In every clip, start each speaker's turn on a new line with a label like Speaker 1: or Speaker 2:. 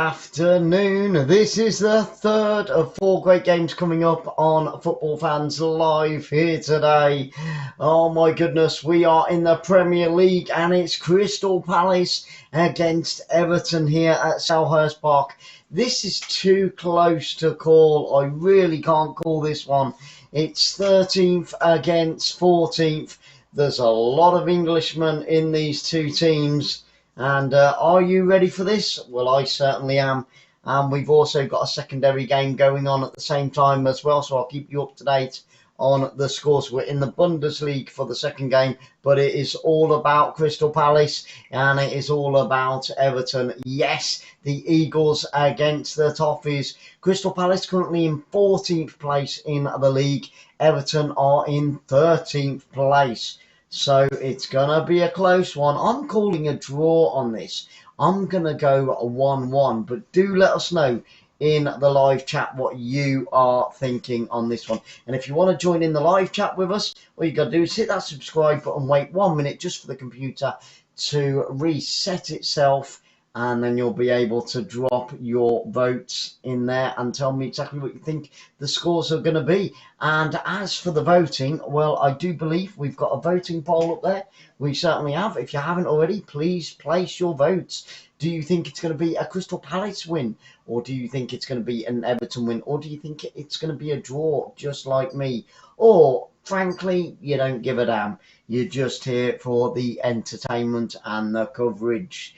Speaker 1: afternoon. This is the third of 4 great games coming up on Football Fans Live here today. Oh my goodness, we are in the Premier League and it's Crystal Palace against Everton here at Selhurst Park. This is too close to call. I really can't call this one. It's 13th against 14th. There's a lot of Englishmen in these two teams. And are you ready for this? Well, I certainly am. And we've also got a secondary game going on at the same time as well, so I'll keep you up to date on the scores. We're in the Bundesliga for the second game, but it is all about Crystal Palace and it is all about Everton. Yes, the Eagles against the Toffees. Crystal Palace currently in 14th place in the league. Everton are in 13th place. So it's going to be a close one. I'm calling a draw on this. I'm going to go 1-1. But do let us know in the live chat what you are thinking on this one. And if you want to join in the live chat with us, all you got to do is hit that subscribe button, wait 1 minute just for the computer to reset itself. And then you'll be able to drop your votes in there and tell me exactly what you think the scores are going to be. And as for the voting, well, I do believe we've got a voting poll up there. We certainly have. If you haven't already, please place your votes. Do you think it's going to be a Crystal Palace win? Or do you think it's going to be an Everton win? Or do you think it's going to be a draw, just like me? Or, frankly, you don't give a damn. You're just here for the entertainment and the coverage.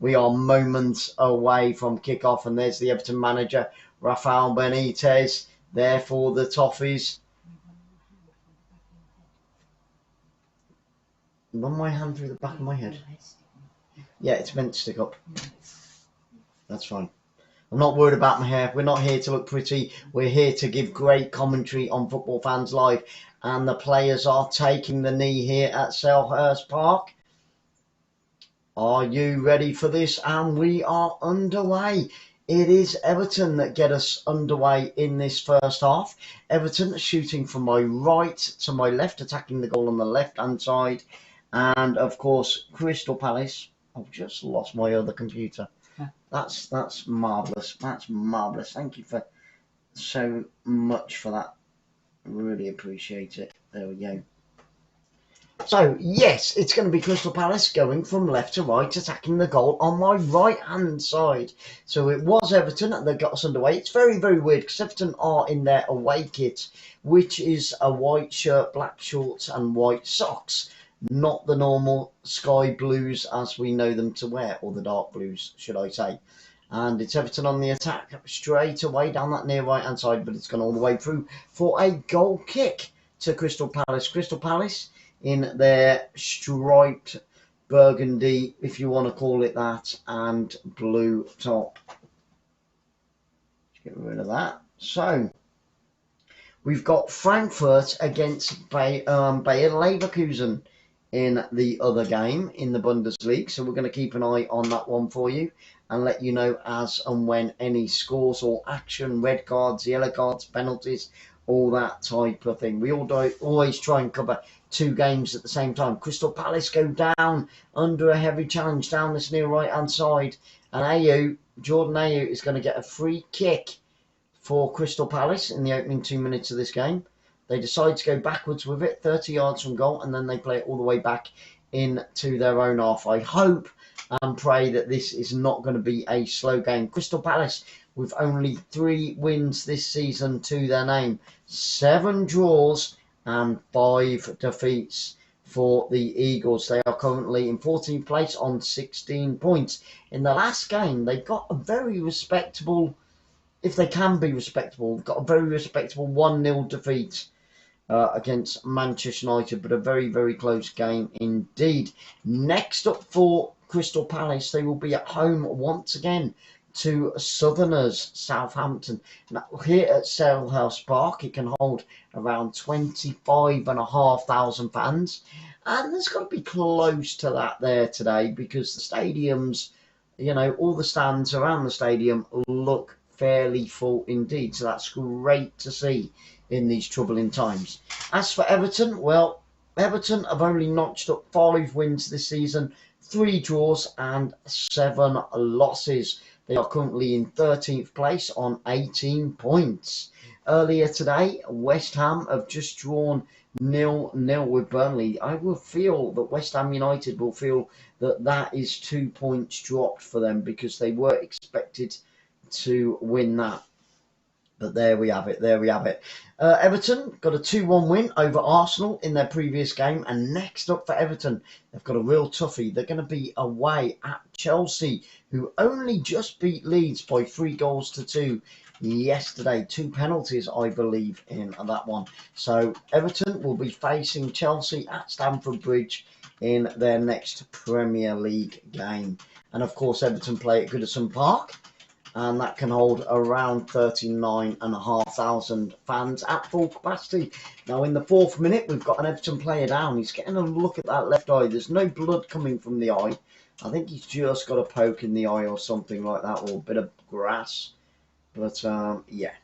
Speaker 1: We are moments away from kickoff, and there's the Everton manager, Rafael Benitez, there for the Toffees. Run my hand through the back of my head. Yeah, it's meant to stick up. That's fine. I'm not worried about my hair. We're not here to look pretty. We're here to give great commentary on Football Fans Live. And the players are taking the knee here at Selhurst Park. Are you ready for this? And we are underway. It is Everton that get us underway in this first half. Everton shooting from my right to my left, attacking the goal on the left-hand side. And, of course, Crystal Palace. I've just lost my other computer. That's marvellous. That's marvellous. Thank you for so much for that. Really appreciate it. There we go. So, yes, it's going to be Crystal Palace going from left to right, attacking the goal on my right-hand side. So it was Everton that got us underway. It's very, very weird because Everton are in their away kit, which is a white shirt, black shorts and white socks. Not the normal sky blues as we know them to wear, or the dark blues, should I say. And it's Everton on the attack straight away down that near right-hand side, but it's gone all the way through for a goal kick to Crystal Palace. Crystal Palace in their striped burgundy, if you want to call it that, and blue top. Let's get rid of that. So, we've got Frankfurt against Bayer Leverkusen in the other game in the Bundesliga. So we're going to keep an eye on that one for you and let you know as and when any scores or action, red cards, yellow cards, penalties, all that type of thing. We always try and cover 2 games at the same time. Crystal Palace go down under a heavy challenge down this near right-hand side. And Jordan Ayew is going to get a free kick for Crystal Palace in the opening 2 minutes of this game. They decide to go backwards with it, 30 yards from goal, and then they play it all the way back into their own half. I hope and pray that this is not going to be a slow game. Crystal Palace with only 3 wins this season to their name, 7 draws and 5 defeats for the Eagles. They are currently in 14th place on 16 points. In the last game, they got a very respectable, if they can be respectable, got a very respectable 1-0 defeat against Manchester United, but a very, very close game indeed. Next up for Crystal Palace, they will be at home once again to Southerners, Southampton. Now, here at Selhurst Park, it can hold around 25,500 fans. And there's got to be close to that there today because the stadiums, you know, all the stands around the stadium look fairly full indeed. So that's great to see in these troubling times. As for Everton, well, Everton have only notched up 5 wins this season, 3 draws and 7 losses. They are currently in 13th place on 18 points. Earlier today, West Ham have just drawn 0-0 with Burnley. I will feel that West Ham United will feel that that is 2 points dropped for them because they were expected to win that. But there we have it. There we have it. Everton got a 2-1 win over Arsenal in their previous game. And next up for Everton, they've got a real toughie. They're going to be away at Chelsea, who only just beat Leeds by 3-2 yesterday. 2 penalties, I believe, in that one. So Everton will be facing Chelsea at Stamford Bridge in their next Premier League game. And of course, Everton play at Goodison Park, and that can hold around 39,500 fans at full capacity. Now, in the 4th minute, we've got an Everton player down. He's getting a look at that left eye. There's no blood coming from the eye. I think he's just got a poke in the eye or something like that, or a bit of grass. But, yeah.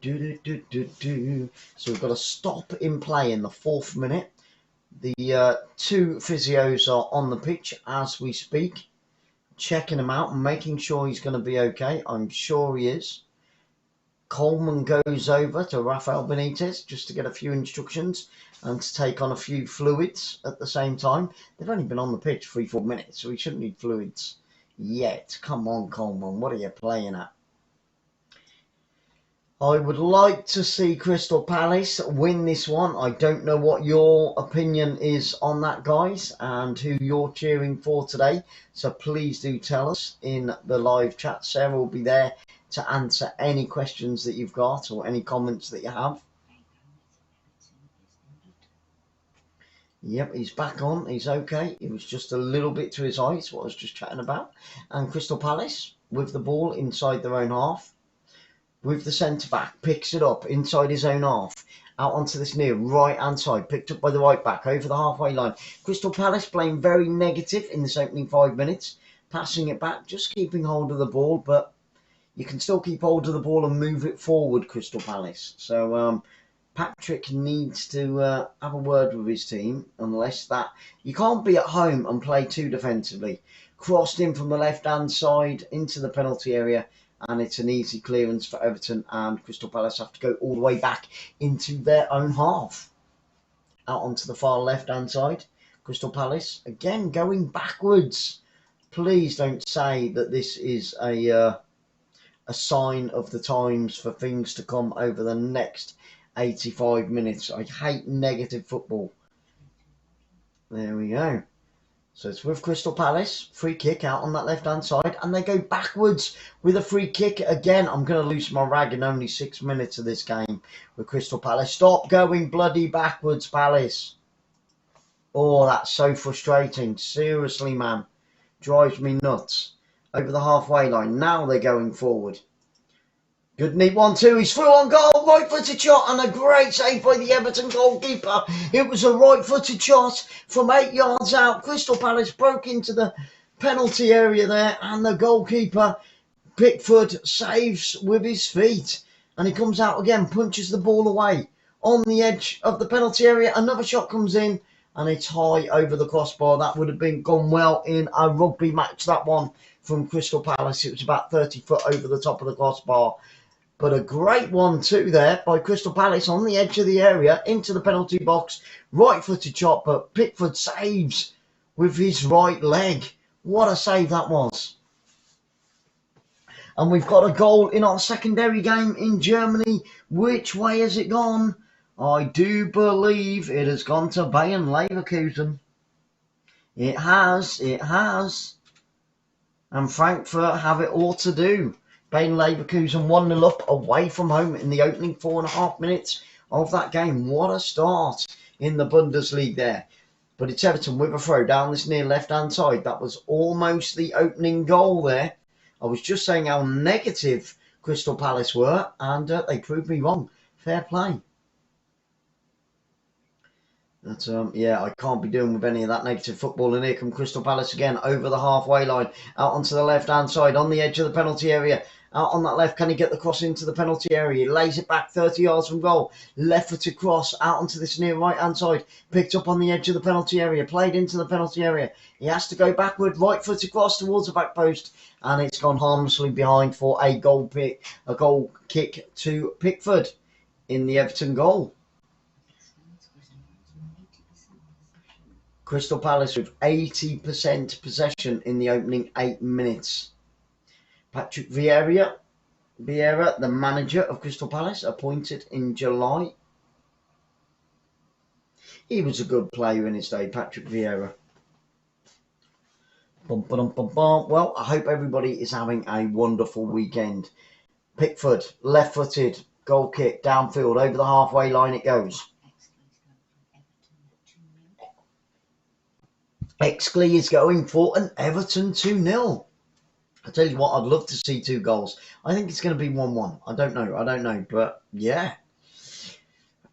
Speaker 1: So we've got a stop in play in the 4th minute. The 2 physios are on the pitch as we speak, checking him out and making sure he's going to be okay. I'm sure he is. Coleman goes over to Rafael Benitez just to get a few instructions and to take on a few fluids at the same time. They've only been on the pitch 3-4 minutes, so he shouldn't need fluids yet. Come on, Coleman, what are you playing at? I would like to see Crystal Palace win this one. I don't know what your opinion is on that, guys, and who you're cheering for today. So please do tell us in the live chat. Sarah will be there to answer any questions that you've got or any comments that you have. Yep, he's back on. He's okay. It was just a little bit to his eyes, what I was just chatting about. And Crystal Palace with the ball inside their own half, with the centre-back, picks it up inside his own half, out onto this near right-hand side, picked up by the right-back, over the halfway line. Crystal Palace playing very negative in this opening 5 minutes, passing it back, just keeping hold of the ball, but you can still keep hold of the ball and move it forward, Crystal Palace. So Patrick needs to have a word with his team, unless that... You can't be at home and play too defensively. Crossed in from the left-hand side into the penalty area, and it's an easy clearance for Everton, and Crystal Palace have to go all the way back into their own half. Out onto the far left-hand side, Crystal Palace, again, going backwards. Please don't say that this is a sign of the times for things to come over the next 85 minutes. I hate negative football. There we go. So it's with Crystal Palace, free kick out on that left-hand side, and they go backwards with a free kick again. I'm going to lose my rag in only 6 minutes of this game with Crystal Palace. Stop going bloody backwards, Palace. Oh, that's so frustrating. Seriously, man. Drives me nuts. Over the halfway line. Now they're going forward. Good neat 1-2. He's through on goal. Right-footed shot and a great save by the Everton goalkeeper. It was a right-footed shot from 8 yards out. Crystal Palace broke into the penalty area there, and the goalkeeper, Pickford, saves with his feet. And he comes out again, punches the ball away on the edge of the penalty area. Another shot comes in, and it's high over the crossbar. That would have gone well in a rugby match, that one from Crystal Palace. It was about 30 foot over the top of the crossbar. But a great 1-2 there by Crystal Palace on the edge of the area into the penalty box. Right-footed shot, but Pickford saves with his right leg. What a save that was. And we've got a goal in our secondary game in Germany. Which way has it gone? I do believe it has gone to Bayern Leverkusen. It has. And Frankfurt have it all to do. Bayern Leverkusen 1-0 up away from home in the opening 4.5 minutes of that game. What a start in the Bundesliga there. But it's Everton with a throw down this near left-hand side. That was almost the opening goal there. I was just saying how negative Crystal Palace were, and they proved me wrong. Fair play. But, yeah, I can't be doing with any of that negative football. And here come Crystal Palace again over the halfway line, out onto the left-hand side, on the edge of the penalty area. out on that left. Can he get the cross into the penalty area? He lays it back 30 yards from goal. Left-footed cross out onto this near right-hand side. Picked up on the edge of the penalty area. Played into the penalty area. He has to go backward. Right-footed cross towards the back post. And it's gone harmlessly behind for a goal kick to Pickford in the Everton goal. Crystal Palace with 80% possession in the opening 8 minutes. Patrick Vieira, the manager of Crystal Palace, appointed in July. He was a good player in his day, Patrick Vieira. Well, I hope everybody is having a wonderful weekend. Pickford, left-footed, goal kick, downfield, over the halfway line it goes. Exley is going for an Everton 2-0. I tell you what, I'd love to see 2 goals. I think it's going to be 1-1. I don't know. But, yeah.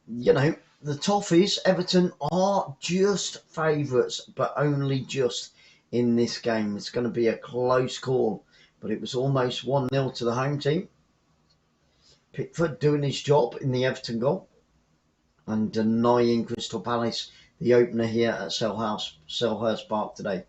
Speaker 1: You know, the Toffees, Everton, are just favourites, but only just in this game. It's going to be a close call. But it was almost 1-0 to the home team. Pickford doing his job in the Everton goal. And denying Crystal Palace the opener here at Selhurst Park today.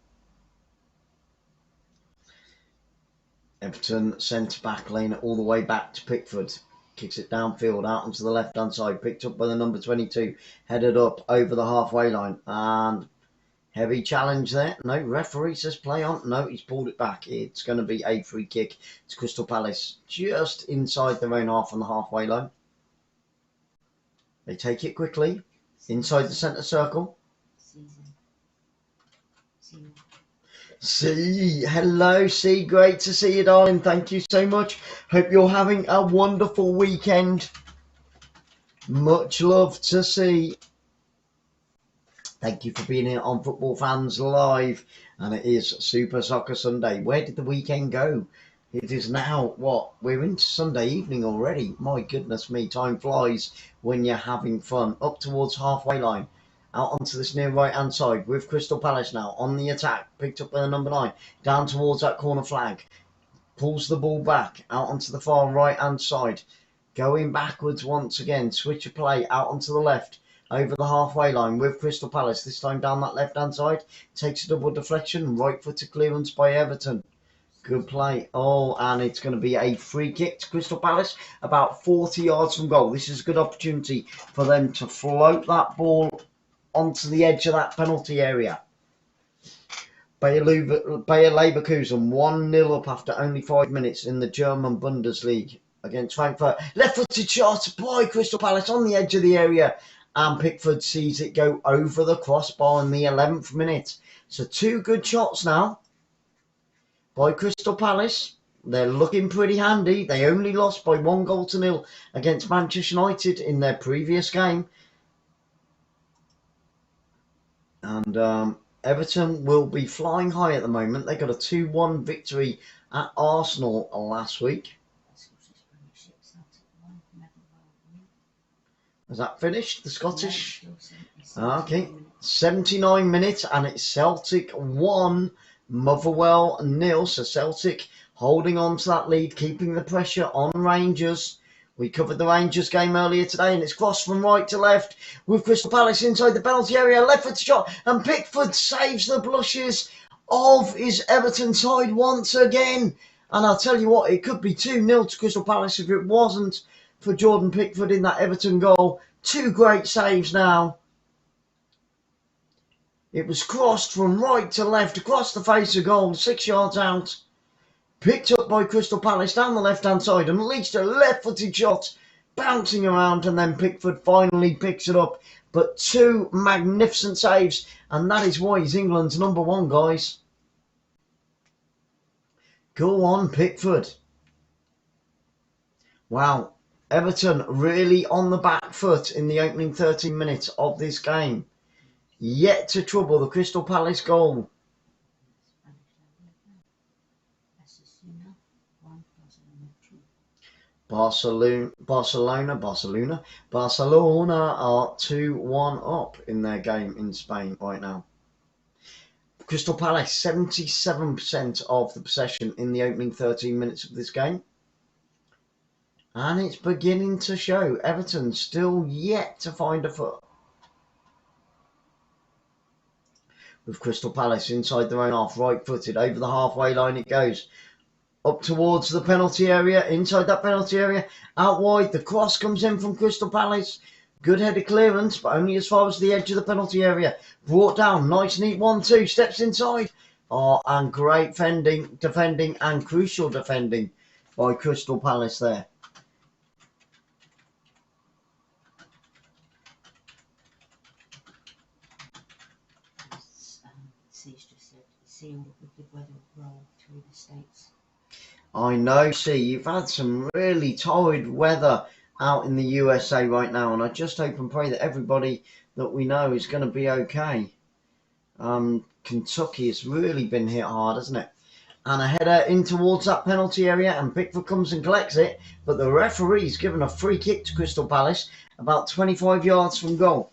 Speaker 1: Everton centre-back laying it all the way back to Pickford. Kicks it downfield out onto the left-hand side. Picked up by the number 22. Headed up over the halfway line. And heavy challenge there. No, referee says play on. No, he's pulled it back. It's going to be a free kick to Crystal Palace. Just inside their own half on the halfway line. They take it quickly. Inside the centre circle. Hello, C. Great to see you, darling. Thank you so much. Hope you're having a wonderful weekend. Much love to see. Thank you for being here on Football Fans Live. And it is Super Soccer Sunday. Where did the weekend go? It is now, what? We're into Sunday evening already. My goodness me, time flies when you're having fun. Up towards halfway line. Out onto this near right-hand side with Crystal Palace now on the attack. Picked up by the number 9. Down towards that corner flag. Pulls the ball back. Out onto the far right-hand side. Going backwards once again. Switch of play out onto the left. Over the halfway line with Crystal Palace. This time down that left-hand side. Takes a double deflection. Right-footed clearance by Everton. Good play. Oh, and it's going to be a free kick to Crystal Palace. About 40 yards from goal. This is a good opportunity for them to float that ball onto the edge of that penalty area. Bayer Leverkusen 1-0 up after only 5 minutes in the German Bundesliga against Frankfurt. Left-footed shot by Crystal Palace on the edge of the area. And Pickford sees it go over the crossbar in the 11th minute. So 2 good shots now by Crystal Palace. They're looking pretty handy. They only lost by 1-0 against Manchester United in their previous game. And Everton will be flying high at the moment. They got a 2-1 victory at Arsenal last week. Has that finished? The Scottish? Okay. 79 minutes and it's Celtic 1, Motherwell 0. So Celtic holding on to that lead, keeping the pressure on Rangers. We covered the Rangers game earlier today and it's crossed from right to left with Crystal Palace inside the penalty area. Left foot shot and Pickford saves the blushes of his Everton side once again. And I'll tell you what, it could be 2-0 to Crystal Palace if it wasn't for Jordan Pickford in that Everton goal. 2 great saves now. It was crossed from right to left across the face of goal, 6 yards out. Picked up by Crystal Palace down the left-hand side and unleashed a left-footed shot, bouncing around, and then Pickford finally picks it up. But 2 magnificent saves, and that is why he's England's number 1, guys. Go on, Pickford. Wow, Everton really on the back foot in the opening 13 minutes of this game. Yet to trouble the Crystal Palace goal. Barcelona are 2-1 up in their game in Spain right now. Crystal Palace 77% of the possession in the opening 13 minutes of this game. And it's beginning to show. Everton still yet to find a foot. With Crystal Palace inside their own half, right-footed, over the halfway line it goes. Up towards the penalty area, inside that penalty area, out wide, the cross comes in from Crystal Palace. Good headed clearance, but only as far as the edge of the penalty area. Brought down, nice neat 1-2, steps inside. Oh, and great defending and crucial defending by Crystal Palace there. I know, see, you've had some really torrid weather out in the USA right now, and I just hope and pray that everybody that we know is going to be okay. Kentucky has really been hit hard, hasn't it? And a header in towards that penalty area, and Pickford comes and collects it, but the referee's given a free kick to Crystal Palace about 25 yards from goal.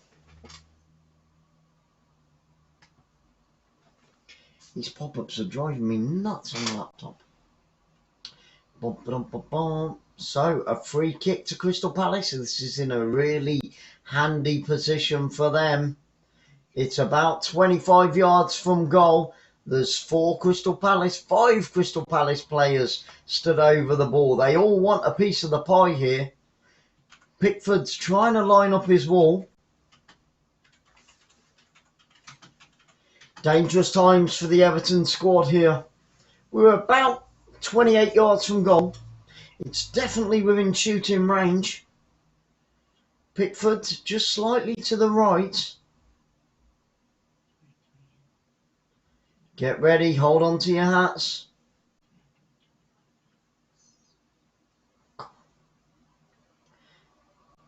Speaker 1: These pop-ups are driving me nuts on the laptop. So, a free kick to Crystal Palace. This is in a really handy position for them. It's about 25 yards from goal. There's 5 Crystal Palace players stood over the ball. They all want a piece of the pie here. Pickford's trying to line up his wall. Dangerous times for the Everton squad here. We're about 28 yards from goal. It's definitely within shooting range. Pickford just slightly to the right. Get ready, hold on to your hats.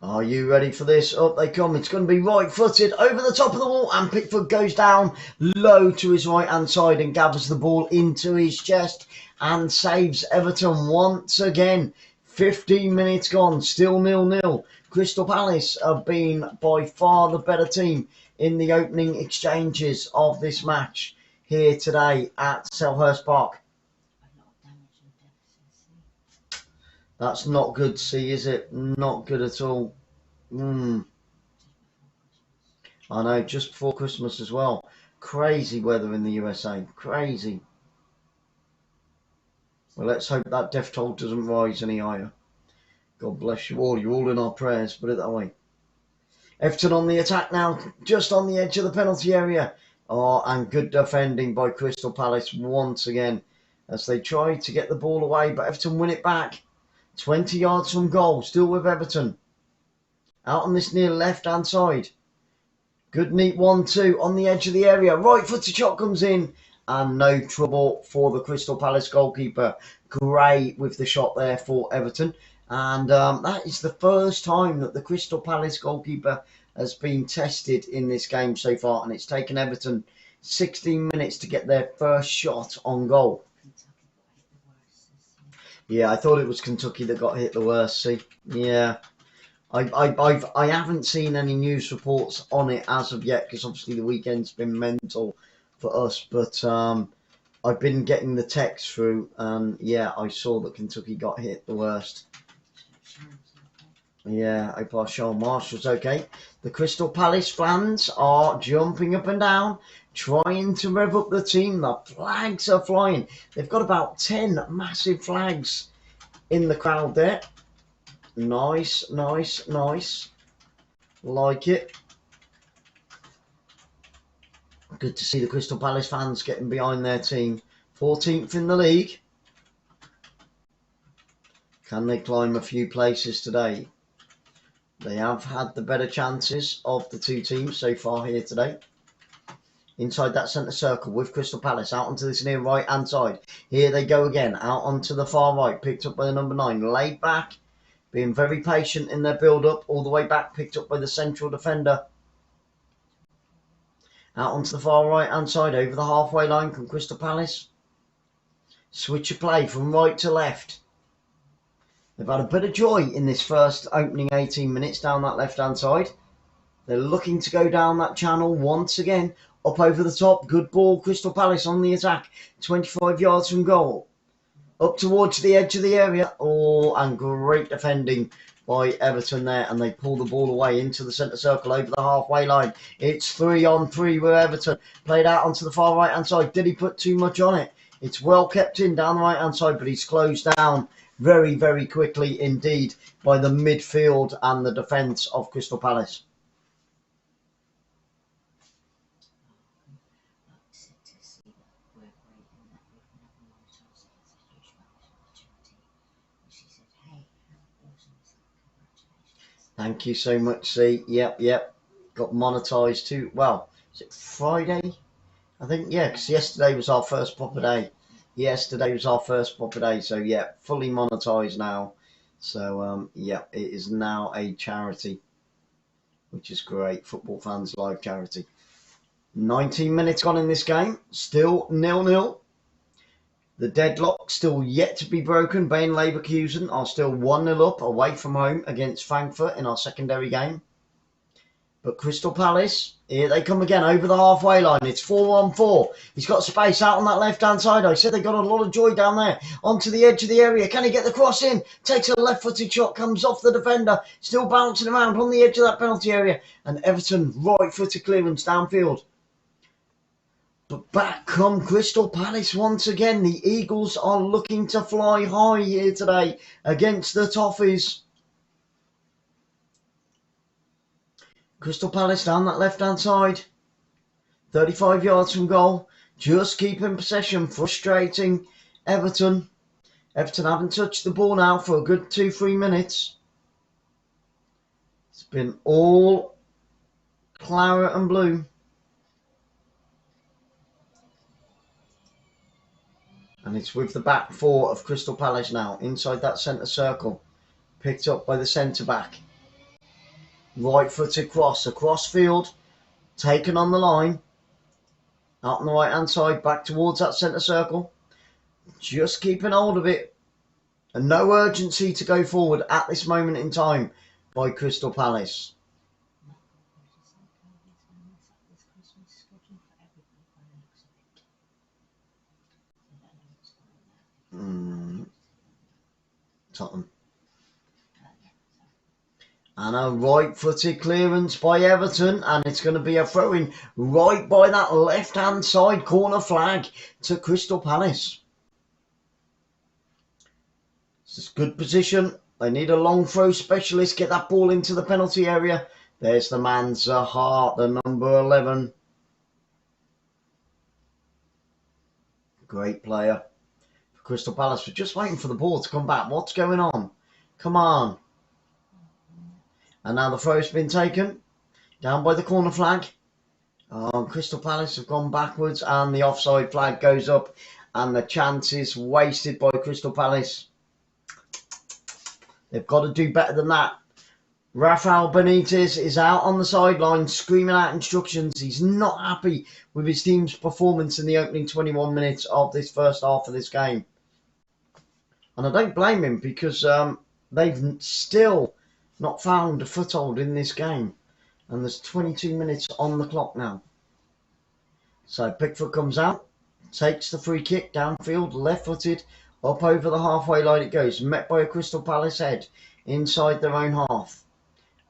Speaker 1: Are you ready for this? Up they come. It's going to be right-footed over the top of the wall, and Pickford goes down low to his right-hand side and gathers the ball into his chest and saves Everton once again. 15 minutes gone, still 0-0. Crystal Palace have been by far the better team in the opening exchanges of this match here today at Selhurst Park. That's not good, see, is it? Not good at all. I know, just before Christmas as well. Crazy weather in the USA. Crazy. Well, let's hope that death toll doesn't rise any higher. God bless you all. You're all in our prayers, put it that way. Everton on the attack now, just on the edge of the penalty area. Oh, and good defending by Crystal Palace once again as they try to get the ball away, but Everton win it back. 20 yards from goal, still with Everton. Out on this near left-hand side. Good neat 1-2 on the edge of the area. Right-footed shot comes in. And no trouble for the Crystal Palace goalkeeper. Gray with the shot there for Everton. And that is the first time that the Crystal Palace goalkeeper has been tested in this game so far. And it's taken Everton 16 minutes to get their first shot on goal. Yeah, I thought it was Kentucky that got hit the worst, see. Yeah. I haven't seen any news reports on it as of yet, because obviously the weekend's been mental for us, but I've been getting the text through, and yeah, I saw that Kentucky got hit the worst. Yeah, I thought Sean Marshall's okay. The Crystal Palace fans are jumping up and down, trying to rev up the team. The flags are flying. They've got about 10 massive flags in the crowd there. Nice, nice, nice. Like it. Good to see the Crystal Palace fans getting behind their team. 14th in the league. Can they climb a few places today? They have had the better chances of the two teams so far here today. Inside that centre circle with Crystal Palace. Out onto this near right hand side. Here they go again. Out onto the far right. Picked up by the number 9. Laid back. Being very patient in their build-up. All the way back. Picked up by the central defender. Out onto the far right hand side. Over the halfway line from Crystal Palace. Switch of play from right to left. They've had a bit of joy in this first opening 18 minutes down that left-hand side. They're looking to go down that channel once again. Up over the top. Good ball. Crystal Palace on the attack. 25 yards from goal. up towards the edge of the area. Oh, and great defending by Everton there, and they pull the ball away into the centre circle over the halfway line. It's 3-on-3 with Everton. Played out onto the far right hand side. Did he put too much on it? It's well kept in down the right hand side, but he's closed down very, very quickly indeed by the midfield and the defence of Crystal Palace. Thank you so much, C. Yep. Got monetised too. Well, is it Friday? I think, yeah, because yesterday was our first proper day. So, yeah, fully monetised now. So, yeah, it is now a charity, which is great. Football Fans Live charity. 19 minutes gone in this game. Still 0-0. The deadlock still yet to be broken. Bain Leverkusen are still 1-0 up away from home against Frankfurt in our secondary game. But Crystal Palace, here they come again over the halfway line. It's 4-on-4. He's got space out on that left-hand side. I said they got a lot of joy down there. Onto the edge of the area. Can he get the cross in? Takes a left-footed shot, comes off the defender. Still bouncing around on the edge of that penalty area. And Everton, right-footed clearance downfield. But back come Crystal Palace once again. The Eagles are looking to fly high here today against the Toffees. Crystal Palace down that left-hand side. 35 yards from goal. Just keeping possession. Frustrating Everton. Everton haven't touched the ball now for a good 2-3 minutes. It's been all claret and blue. And it's with the back four of Crystal Palace now. Inside that centre circle. Picked up by the centre-back. Right-footed cross. Across field. Taken on the line. Out on the right-hand side. Back towards that centre circle. Just keeping hold of it. And no urgency to go forward at this moment in time by Crystal Palace. Tottenham. And a right-footed clearance by Everton, and it's going to be a throw-in right by that left-hand side corner flag to Crystal Palace. This is good position. They need a long throw specialist. Get that ball into the penalty area. There's the man Zaha, the number 11. Great player. Crystal Palace were just waiting for the ball to come back. What's going on? Come on. And now the throw's been taken. Down by the corner flag. Crystal Palace have gone backwards and the offside flag goes up. And the chance is wasted by Crystal Palace. They've got to do better than that. Rafael Benitez is out on the sideline screaming out instructions. He's not happy with his team's performance in the opening 21 minutes of this first half of this game. And I don't blame him because they've still not found a foothold in this game. And there's 22 minutes on the clock now. So Pickford comes out, takes the free kick downfield, left-footed, up over the halfway line it goes. Met by a Crystal Palace head inside their own half.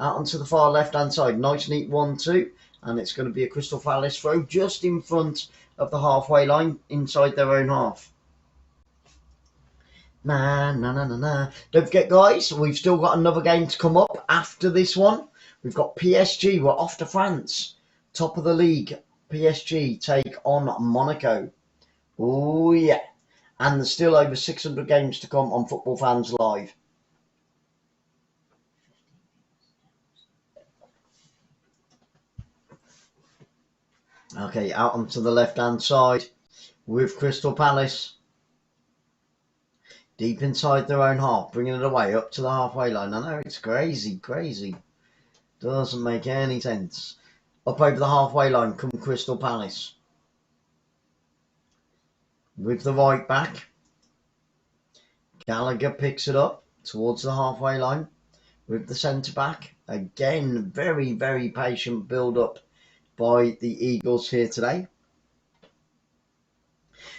Speaker 1: Out onto the far left-hand side. Nice, neat 1-2. And it's going to be a Crystal Palace throw just in front of the halfway line inside their own half. Don't forget, guys, we've still got another game to come up after this one. We've got PSG. We're off to France. Top of the league. PSG take on Monaco. Oh, yeah. And there's still over 600 games to come on Football Fans Live. Okay, out onto the left-hand side with Crystal Palace. Deep inside their own half, bringing it away up to the halfway line. I know, it's crazy. Doesn't make any sense. Up over the halfway line come Crystal Palace. With the right back. Gallagher picks it up towards the halfway line. With the centre-back. Again, very, very patient build-up by the Eagles here today.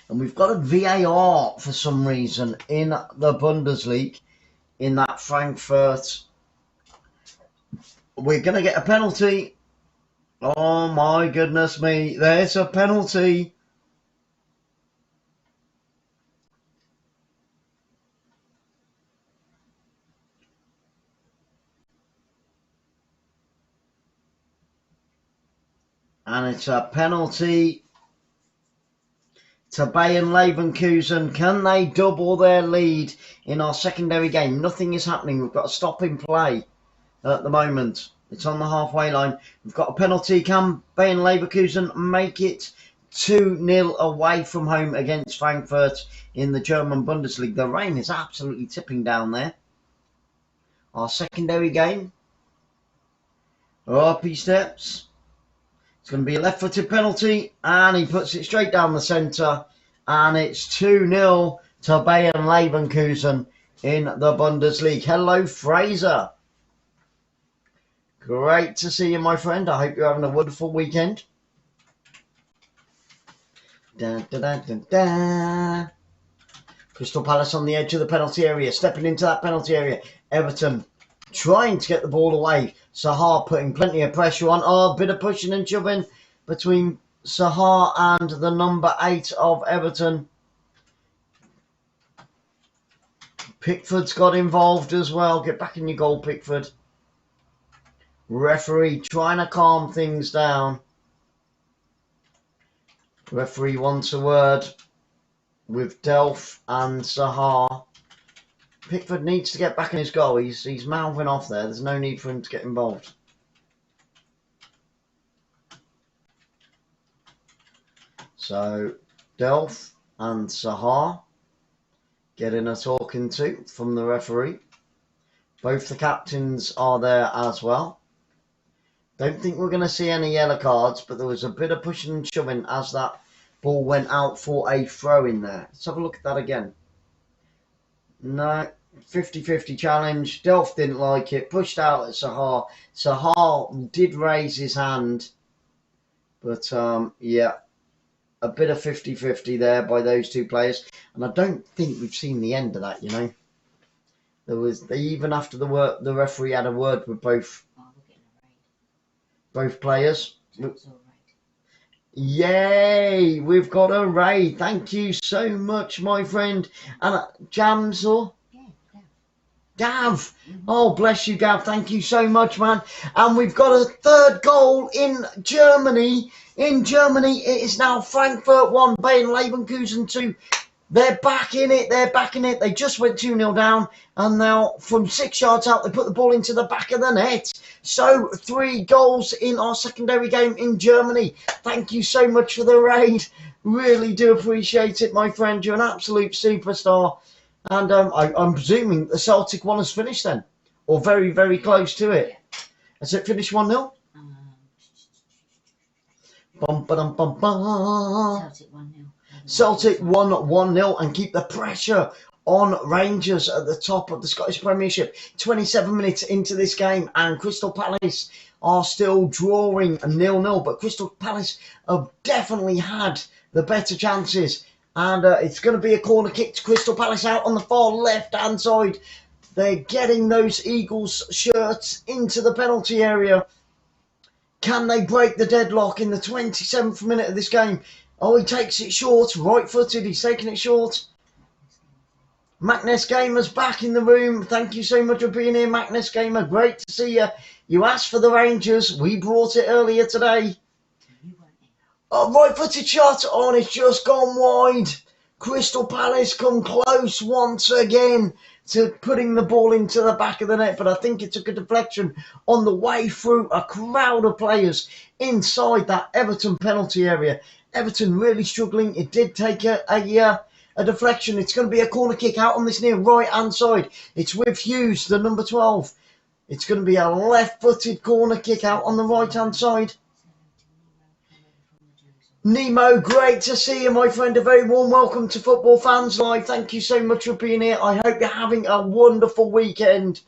Speaker 1: And we've got a VAR for some reason in the Bundesliga, in that Frankfurt. We're going to get a penalty. Oh my goodness me, there's a penalty. And it's a penalty to Bayern Leverkusen. Can they double their lead in our secondary game? Nothing is happening. We've got a stop in play at the moment. It's on the halfway line. We've got a penalty. Can Bayern Leverkusen make it 2-0 away from home against Frankfurt in the German Bundesliga? The rain is absolutely tipping down there. Our secondary game. Up he steps. It's going to be a left-footed penalty, and he puts it straight down the centre, and it's 2-0 to Bayern Leverkusen in the Bundesliga. Hello, Fraser. Great to see you, my friend. I hope you're having a wonderful weekend. Da, da, da, da, da. Crystal Palace on the edge of the penalty area, stepping into that penalty area. Everton trying to get the ball away. Sahar putting plenty of pressure on. Oh, a bit of pushing and shoving between Sahar and the number 8 of Everton. Pickford's got involved as well. Get back in your goal, Pickford. Referee trying to calm things down. Referee wants a word with Delph and Sahar. Pickford needs to get back in his goal. He's mouthing off there. There's no need for him to get involved. So, Delph and Sahar getting a talking to from the referee. Both the captains are there as well. Don't think we're going to see any yellow cards, but there was a bit of pushing and shoving as that ball went out for a throw in there. Let's have a look at that again. No, 50-50 challenge. Delph didn't like it. Pushed out at Sahar. Sahar did raise his hand. But, yeah, a bit of 50-50 there by those two players. And I don't think we've seen the end of that, you know. Even after the referee had a word with both players. Yay! We've got a raid. Thank you so much, my friend. And Jams or Gav. Oh, bless you, Gav. Thank you so much, man. And we've got a third goal in Germany. In Germany, it is now Frankfurt 1, Bayern Leverkusen 2. They're back in it. They're back in it. They just went 2-0 down. And now from 6 yards out, they put the ball into the back of the net. So 3 goals in our secondary game in Germany. Thank you so much for the raid. Really do appreciate it, my friend. You're an absolute superstar. And I'm presuming the Celtic one has finished then. Or very, very close to it. Has it finished 1-0? Bum, ba-dum, bum, bum.
Speaker 2: Celtic 1-0.
Speaker 1: Celtic won 1-0 and keep the pressure on Rangers at the top of the Scottish Premiership. 27 minutes into this game and Crystal Palace are still drawing 0-0. But Crystal Palace have definitely had the better chances. And it's going to be a corner kick to Crystal Palace out on the far left-hand side. They're getting those Eagles shirts into the penalty area. Can they break the deadlock in the 27th minute of this game? Oh, he takes it short, right-footed. He's taking it short. Macness Gamer's back in the room. Thank you so much for being here, Macness Gamer. Great to see you. You asked for the Rangers. We brought it earlier today. Oh, right-footed shot. Oh, and it's just gone wide. Crystal Palace come close once again to putting the ball into the back of the net, but I think it took a deflection on the way through a crowd of players inside that Everton penalty area. Everton really struggling. It did take a deflection. It's going to be a corner kick out on this near right-hand side. It's with Hughes, the number 12. It's going to be a left-footed corner kick out on the right-hand side. Nemo, great to see you, my friend. A very warm welcome to Football Fans Live. Thank you so much for being here. I hope you're having a wonderful weekend.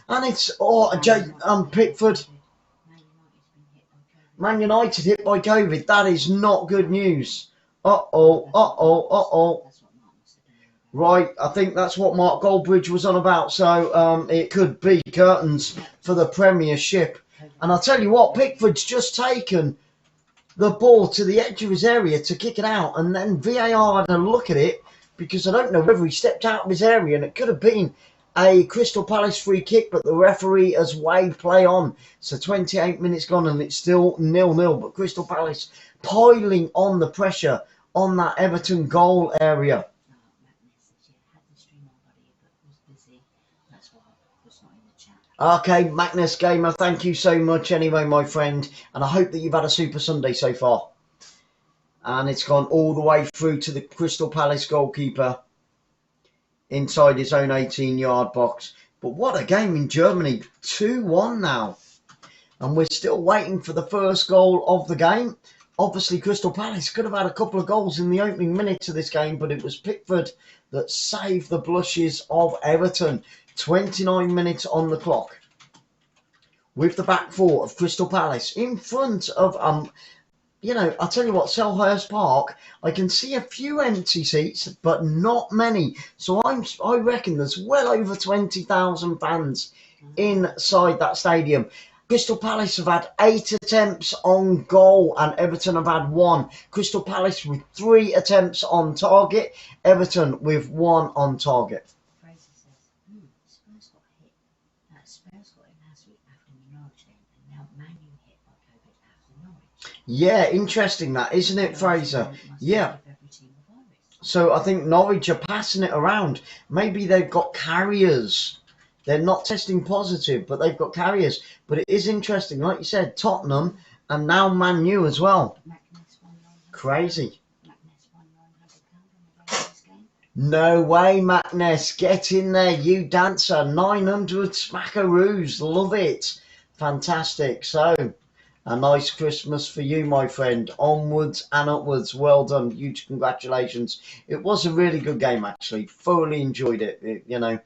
Speaker 1: And it's Pickford. Man United hit by COVID. That is not good news. Uh-oh. Right, I think that's what Mark Goldbridge was on about. So it could be curtains for the Premiership. And I'll tell you what, Pickford's just taken the ball to the edge of his area to kick it out. And then VAR had a look at it because I don't know whether he stepped out of his area. And it could have been a Crystal Palace free kick, but the referee has waved play on. So 28 minutes gone and it's still 0-0. But Crystal Palace piling on the pressure on that Everton goal area. Okay, Magnus Gamer, thank you so much anyway, my friend. And I hope that you've had a super Sunday so far. And it's gone all the way through to the Crystal Palace goalkeeper inside his own 18-yard box. But what a game in Germany. 2-1 now. And we're still waiting for the first goal of the game. Obviously, Crystal Palace could have had a couple of goals in the opening minutes of this game, but it was Pickford that saved the blushes of Everton. 29 minutes on the clock. With the back four of Crystal Palace in front of, you know, I'll tell you what, Selhurst Park, I can see a few empty seats, but not many. So I reckon there's well over 20,000 fans inside that stadium. Crystal Palace have had 8 attempts on goal and Everton have had 1. Crystal Palace with 3 attempts on target, Everton with 1 on target. Yeah, interesting that, isn't it, Fraser? Yeah. So I think Norwich are passing it around. Maybe they've got carriers. They're not testing positive, but they've got carriers. But it is interesting, like you said, Tottenham and now Man U as well. Crazy. No way, Magnus. Get in there, you dancer. 900 smackaroos. Love it. Fantastic. So, a nice Christmas for you, my friend. Onwards and upwards. Well done. Huge congratulations. It was a really good game, actually. Thoroughly enjoyed it. You know,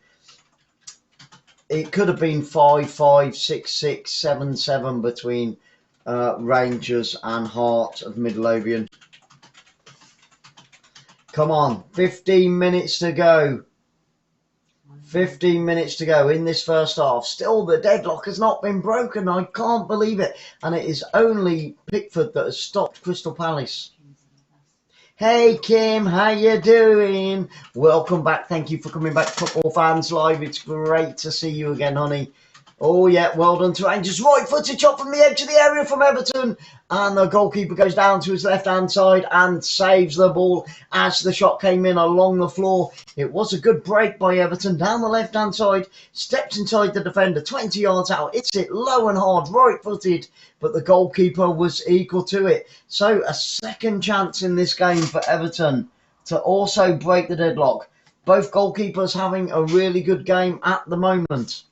Speaker 1: it could have been 5-5, 6-6, 7-7 between Rangers and Heart of Midlothian. Come on. 15 minutes to go. 15 minutes to go in this first half. Still, the deadlock has not been broken. I can't believe it. And it is only Pickford that has stopped Crystal Palace. Hey, Kim, how you doing? Welcome back. Thank you for coming back to Football Fans Live. It's great to see you again, honey. Oh, yeah, well done to Rangers. Right-footed shot from the edge of the area from Everton. And the goalkeeper goes down to his left-hand side and saves the ball as the shot came in along the floor. It was a good break by Everton down the left-hand side. Steps inside the defender, 20 yards out. Hits it low and hard, right-footed. But the goalkeeper was equal to it. So a second chance in this game for Everton to also break the deadlock. Both goalkeepers having a really good game at the moment.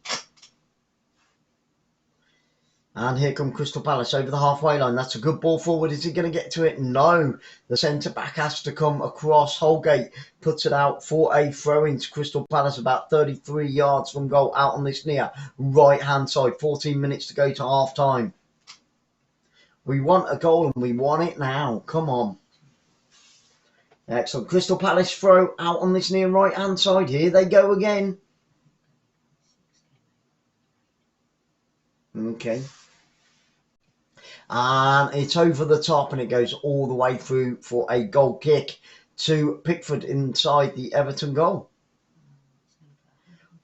Speaker 1: And here come Crystal Palace over the halfway line. That's a good ball forward. Is he going to get to it? No. The centre-back has to come across. Holgate puts it out for a throw-in to Crystal Palace about 33 yards from goal out on this near right-hand side. 14 minutes to go to half-time. We want a goal and we want it now. Come on. Excellent. Crystal Palace throw out on this near right-hand side. Here they go again. Okay. And it's over the top and it goes all the way through for a goal kick to Pickford inside the Everton goal.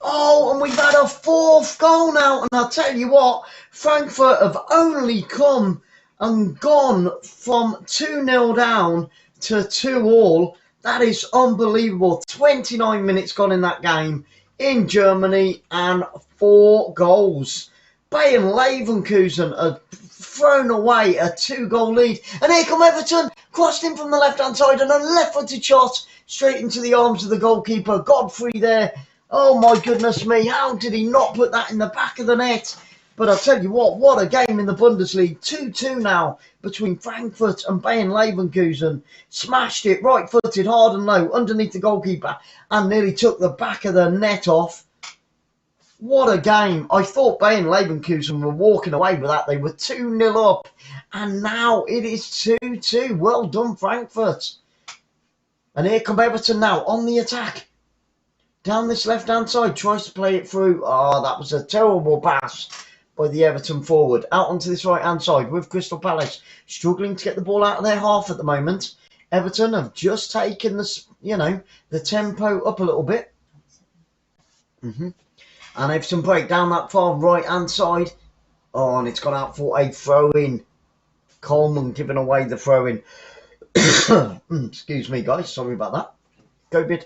Speaker 1: Oh, and we've had a 4th goal now. And I'll tell you what, Frankfurt have only come and gone from 2-0 down to 2-2. That is unbelievable. 29 minutes gone in that game in Germany and 4 goals. Bayern Leverkusen are thrown away a 2-goal lead. And here come Everton, crossed in from the left-hand side and a left-footed shot straight into the arms of the goalkeeper. Godfrey there. Oh, my goodness me. How did he not put that in the back of the net? But I'll tell you what a game in the Bundesliga. 2-2 now between Frankfurt and Bayern Leverkusen. Smashed it right-footed, hard and low, underneath the goalkeeper and nearly took the back of the net off. What a game. I thought Bayern Leverkusen were walking away with that. They were 2-0 up. And now it is 2-2. Well done, Frankfurt. And here come Everton now on the attack. Down this left-hand side, tries to play it through. Oh, that was a terrible pass by the Everton forward. Out onto this right-hand side with Crystal Palace. Struggling to get the ball out of their half at the moment. Everton have just taken the tempo up a little bit. And Everton break down that far right-hand side. Oh, and it's gone out for a throw-in. Coleman giving away the throw-in. Excuse me, guys. Sorry about that. COVID.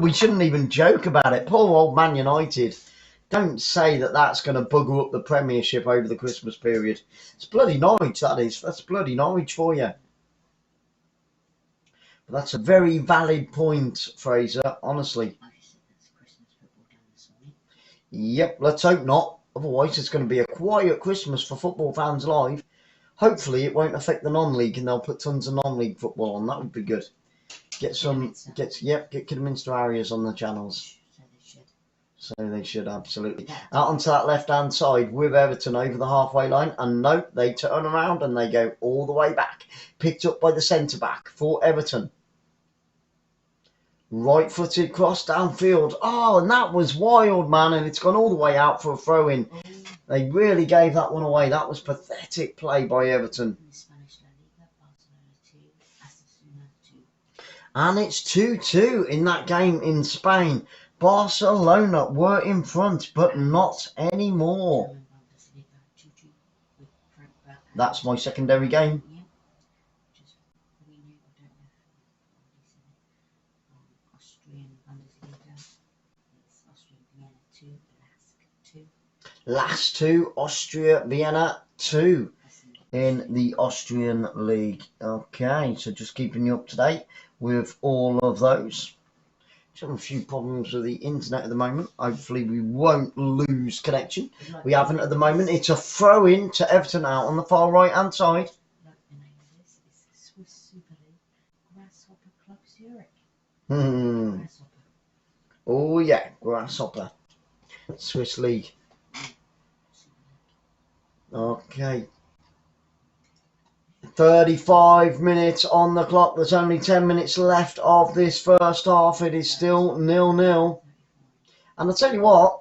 Speaker 1: We shouldn't even joke about it. Poor old Man United. Don't say that that's going to bugger up the Premiership over the Christmas period. It's bloody Norwich, that is. That's bloody Norwich for you. But that's a very valid point, Fraser, honestly. Yep, let's hope not. Otherwise, it's going to be a quiet Christmas for Football Fans Live. Hopefully, it won't affect the non-league and they'll put tons of non-league football on. That would be good. Get Kidderminster Harriers on the channels. So they should, absolutely. Out onto that left-hand side with Everton over the halfway line. And nope, they turn around and they go all the way back. Picked up by the centre-back for Everton. Right-footed cross downfield. Oh, and that was wild, man. And it's gone all the way out for a throw-in. They really gave that one away. That was pathetic play by Everton. And it's 2-2 in that game in Spain. Barcelona were in front, but not anymore. That's my secondary game. Last two, Austria, Vienna 2 in the Austrian League. Okay, so just keeping you up to date with all of those. Just having a few problems with the internet at the moment. Hopefully we won't lose connection. We haven't at the moment. It's a throw-in to Everton out on the far right-hand side. Oh yeah, Grasshopper. Swiss League. Okay. 35 minutes on the clock. There's only 10 minutes left of this first half. It is still 0-0. And I'll tell you what,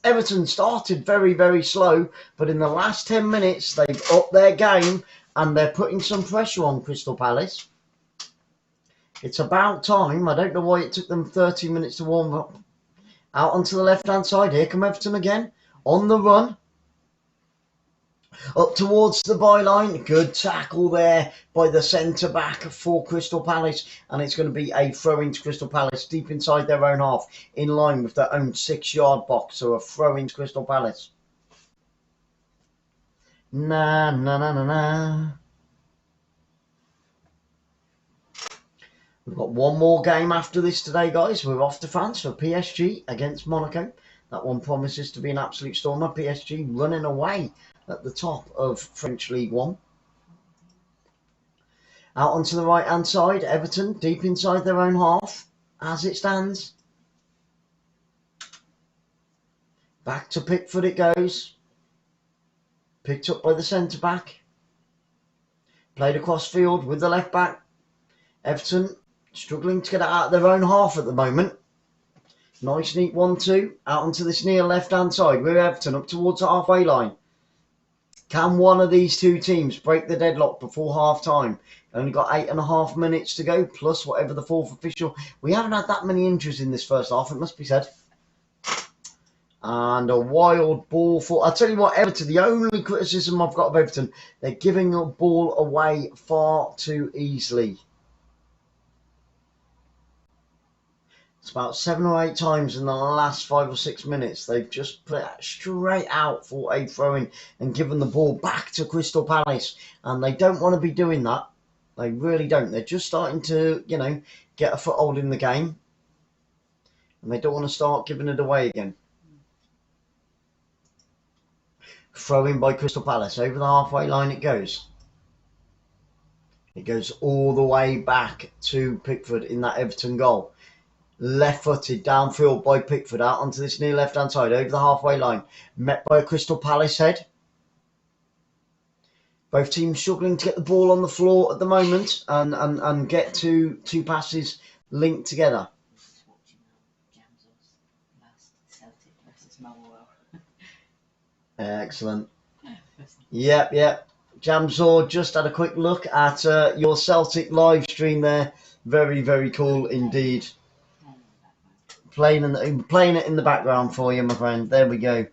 Speaker 1: Everton started very, very slow, but in the last 10 minutes, they've upped their game and they're putting some pressure on Crystal Palace. It's about time. I don't know why it took them 30 minutes to warm up. Out onto the left-hand side. Here come Everton again. On the run. Up towards the byline. Good tackle there by the centre-back for Crystal Palace. And it's going to be a throw-in to Crystal Palace deep inside their own half. In line with their own 6-yard box. So a throw-in to Crystal Palace. Na. We've got one more game after this today, guys. We're off to France for PSG against Monaco. That one promises to be an absolute stormer. PSG running away at the top of French League One. Out onto the right-hand side, Everton deep inside their own half as it stands. Back to Pickford it goes. Picked up by the centre-back. Played across field with the left-back. Everton struggling to get it out of their own half at the moment. Nice neat 1-2. Out onto this near left-hand side with Everton up towards the halfway line. Can one of these two teams break the deadlock before half-time? Only got 8.5 minutes to go, plus whatever the fourth official. We haven't had that many injuries in this first half, it must be said. And a wild ball for... I'll tell you what, Everton, the only criticism I've got of Everton, they're giving the ball away far too easily. It's about 7 or 8 times in the last 5 or 6 minutes. They've just put it straight out for a throw-in and given the ball back to Crystal Palace. And they don't want to be doing that. They really don't. They're just starting to, get a foothold in the game. And they don't want to start giving it away again. Throw-in by Crystal Palace. Over the halfway line it goes. It goes all the way back to Pickford in that Everton goal. Left-footed downfield by Pickford out onto this near left-hand side over the halfway line. Met by a Crystal Palace head. Both teams struggling to get the ball on the floor at the moment and get two passes linked together. Excellent. Yep. Jamzor just had a quick look at your Celtic live stream there. Very, very cool indeed. Playing it in the background for you, my friend. There we go.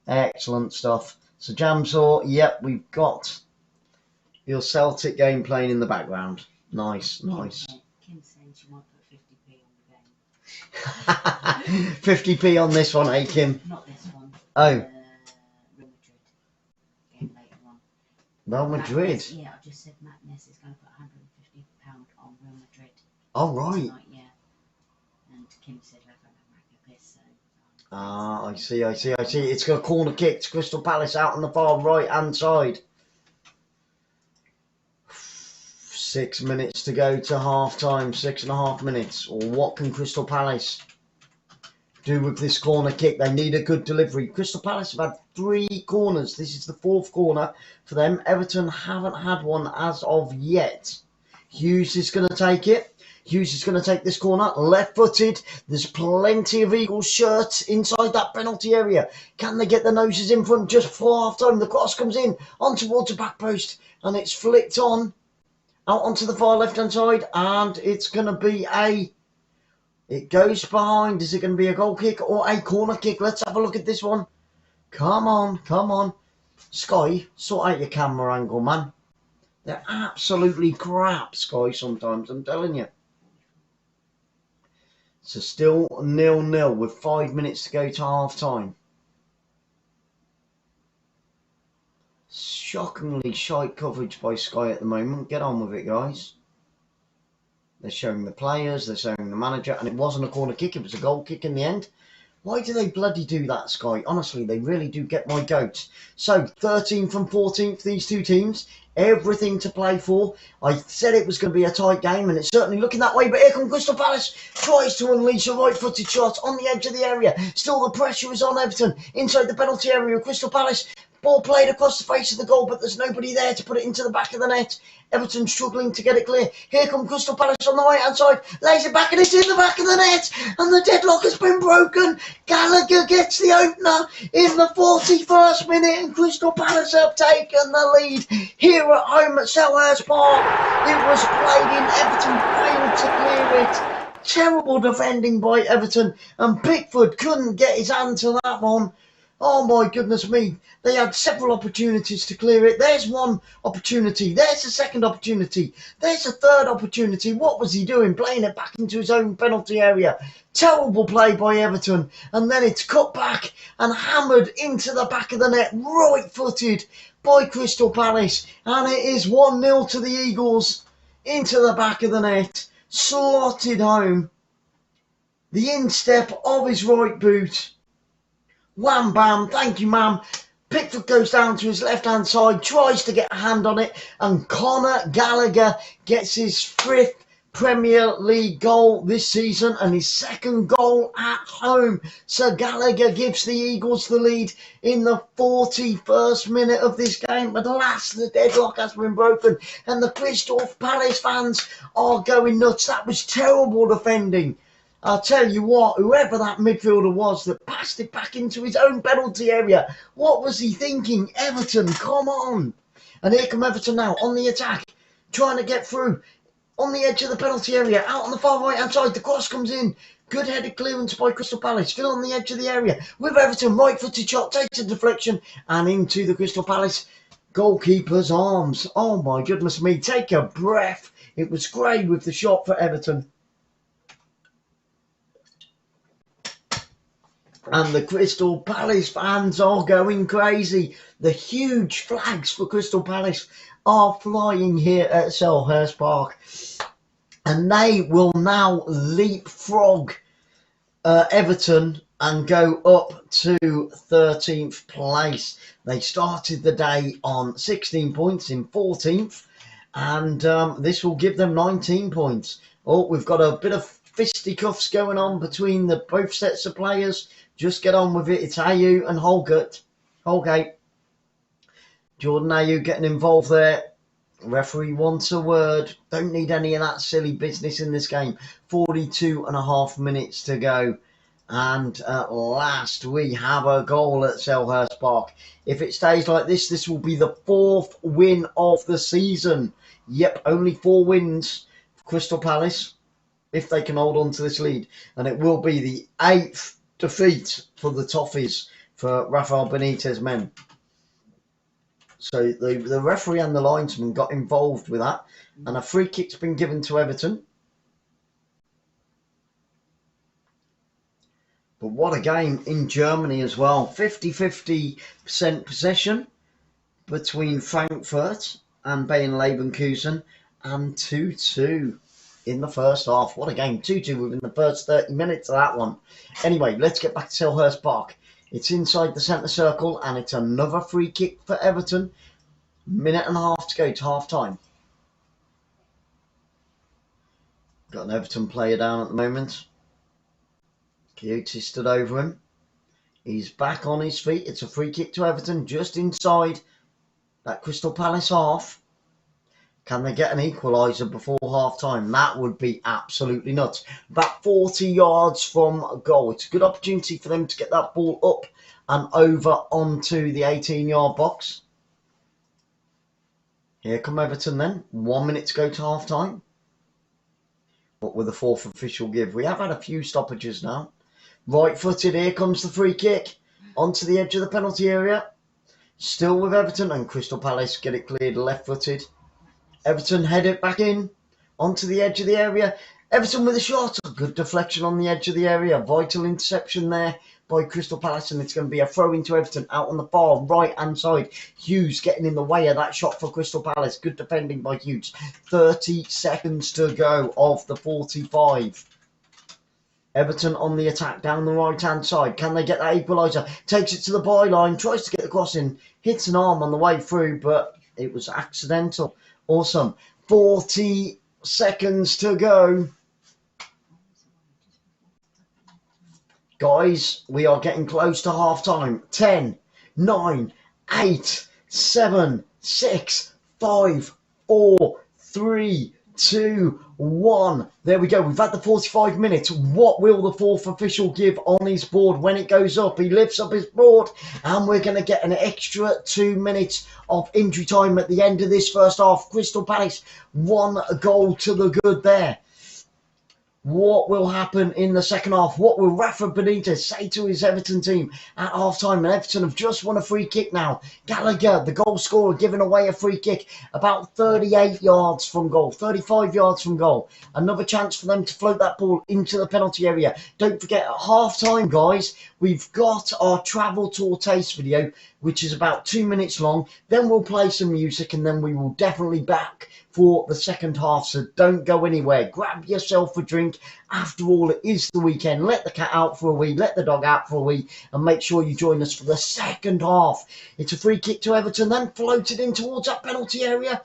Speaker 1: Excellent stuff. So Jamzor, yep, we've got your Celtic game playing in the background. Nice.
Speaker 2: Kim saying she might put 50p on the game.
Speaker 1: 50p on this one, eh, Kim?
Speaker 2: Not this one.
Speaker 1: Oh.
Speaker 2: Real Madrid. Game later on.
Speaker 1: Real Madrid?
Speaker 2: Yeah, I just said Matt Ness is going to put £150 on Real Madrid.
Speaker 1: Oh, right.
Speaker 2: Tonight, yeah. And Kim said we're going to rack a piss, so...
Speaker 1: I see. It's got a corner kick to Crystal Palace out on the far right-hand side. 6 minutes to go to half-time, 6.5 minutes. Or what can Crystal Palace do with this corner kick? They need a good delivery. Crystal Palace have had 3 corners. This is the 4th corner for them. Everton haven't had one as of yet. Hughes is going to take it. Hughes is going to take this corner, left-footed. There's plenty of Eagles shirts inside that penalty area. Can they get the noses in front just for half-time? The cross comes in on towards the back post, and it's flicked on out onto the far left-hand side, and it's going to be it goes behind. Is it going to be a goal kick or a corner kick? Let's have a look at this one. Come on. Sky, sort out your camera angle, man. They're absolutely crap, Sky, sometimes, I'm telling you. So still 0-0 with 5 minutes to go to half-time. Shockingly shite coverage by Sky at the moment. Get on with it, guys. They're showing the players, they're showing the manager, and it wasn't a corner kick, it was a goal kick in the end. Why do they bloody do that, Sky? Honestly, they really do get my goat. So, 13th and 14th, these two teams. Everything to play for. I said it was going to be a tight game, and it's certainly looking that way. But here comes Crystal Palace. Tries to unleash a right-footed shot on the edge of the area. Still, the pressure is on Everton. Inside the penalty area of Crystal Palace. Ball played across the face of the goal, but there's nobody there to put it into the back of the net. Everton struggling to get it clear. Here come Crystal Palace on the right-hand side. Lays it back and it's in the back of the net. And the deadlock has been broken. Gallagher gets the opener in the 41st minute. And Crystal Palace have taken the lead here at home at Selhurst Park. It was played in. Everton failed to clear it. Terrible defending by Everton. And Pickford couldn't get his hand to that one. Oh my goodness me. They had several opportunities to clear it. There's one opportunity. There's a second opportunity. There's a third opportunity. What was he doing? Playing it back into his own penalty area. Terrible play by Everton. And then it's cut back and hammered into the back of the net. Right-footed by Crystal Palace. And it is 1-0 to the Eagles. Into the back of the net. Slotted home. The instep of his right boot. Wham bam, thank you ma'am. Pickford goes down to his left hand side, tries to get a hand on it, and Conor Gallagher gets his 5th Premier League goal this season and his 2nd goal at home. So Gallagher gives the Eagles the lead in the 41st minute of this game. But alas, the deadlock has been broken and the Crystal Palace fans are going nuts. That was terrible defending. I'll tell you what, whoever that midfielder was that passed it back into his own penalty area, what was he thinking? Everton, come on. And here come Everton now on the attack, trying to get through on the edge of the penalty area, out on the far right-hand side. The cross comes in. Good headed clearance by Crystal Palace, still on the edge of the area. With Everton, right-footed shot, takes a deflection and into the Crystal Palace goalkeeper's arms. Oh my goodness me, take a breath. It was great with the shot for Everton. And the Crystal Palace fans are going crazy. The huge flags for Crystal Palace are flying here at Selhurst Park. And they will now leapfrog Everton and go up to 13th place. They started the day on 16 points in 14th. And this will give them 19 points. Oh, we've got a bit of fisticuffs going on between the both sets of players. Just get on with it. It's Ayew and Holgate. Jordan Ayew getting involved there. Referee wants a word. Don't need any of that silly business in this game. 42.5 minutes to go. And at last we have a goal at Selhurst Park. If it stays like this will be the 4th win of the season. Yep, only 4 wins for Crystal Palace if they can hold on to this lead. And it will be the 8th defeat for the Toffees for Rafael Benitez men. So the referee and the linesman got involved with that. And a free kick's been given to Everton. But what a game in Germany as well. 50-50% possession between Frankfurt and Bayer Leverkusen. And 2-2 in the first half. What a game. 2-2 within the first 30 minutes of that one. Anyway, let's get back to Selhurst Park. It's inside the centre circle and it's another free kick for Everton. Minute and a half to go to half time. Got an Everton player down at the moment. Kyoto stood over him. He's back on his feet. It's a free kick to Everton just inside that Crystal Palace half. Can they get an equaliser before half time? That would be absolutely nuts. About 40 yards from a goal. It's a good opportunity for them to get that ball up and over onto the 18-yard box. Here come Everton then. 1 minute to go to half time. But with the 4th official give. We have had a few stoppages now. Right footed, here comes the free kick. Onto the edge of the penalty area. Still with Everton and Crystal Palace get it cleared left footed. Everton head it back in. Onto the edge of the area. Everton with a shot. A good deflection on the edge of the area. Vital interception there by Crystal Palace. And it's going to be a throw into Everton out on the far right hand side. Hughes getting in the way of that shot for Crystal Palace. Good defending by Hughes. 30 seconds to go of the 45. Everton on the attack down the right hand side. Can they get that equaliser? Takes it to the byline. Tries to get the cross in. Hits an arm on the way through. But it was accidental. Awesome. 40 seconds to go. Guys, we are getting close to half time. 10, 9, 8, 7, 6, 5, 4, 3, 2, 1. There we go. We've had the 45 minutes. What will the 4th official give on his board when it goes up? He lifts up his board and we're going to get an extra 2 minutes of injury time at the end of this first half. Crystal Palace, 1 goal to the good there. What will happen in the second half? What will Rafa Benitez say to his Everton team at half-time? And Everton have just won a free kick now. Gallagher, the goal scorer, giving away a free kick about 38 yards from goal, 35 yards from goal. Another chance for them to float that ball into the penalty area. Don't forget, at half-time, guys, we've got our travel tour taste video, which is about 2 minutes long. Then we'll play some music and then we will definitely back for the second half, so don't go anywhere. Grab yourself a drink. After all, it is the weekend. Let the cat out for a wee, let the dog out for a wee, and make sure you join us for the second half. It's a free kick to Everton, then floated in towards that penalty area.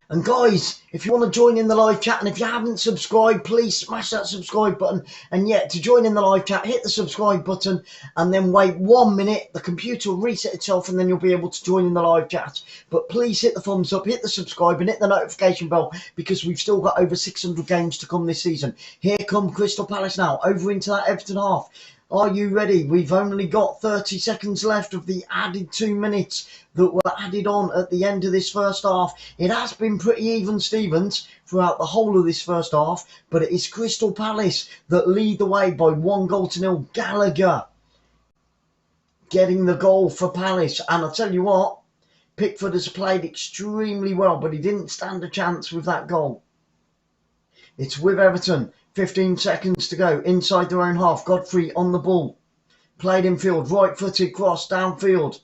Speaker 1: And guys, if you want to join in the live chat, and if you haven't subscribed, please smash that subscribe button. And yeah, to join in the live chat, hit the subscribe button and then wait 1 minute. The computer will reset itself and then you'll be able to join in the live chat. But please hit the thumbs up, hit the subscribe and hit the notification bell because we've still got over 600 games to come this season. Here come Crystal Palace now, over into that Everton half. Are you ready? We've only got 30 seconds left of the added 2 minutes that were added on at the end of this first half. It has been pretty even, Stevens, throughout the whole of this first half, but it is Crystal Palace that lead the way by 1-0. Gallagher getting the goal for Palace. And I'll tell you what, Pickford has played extremely well, but he didn't stand a chance with that goal. It's with Everton. 15 seconds to go. Inside their own half. Godfrey on the ball. Played in field. Right-footed cross downfield.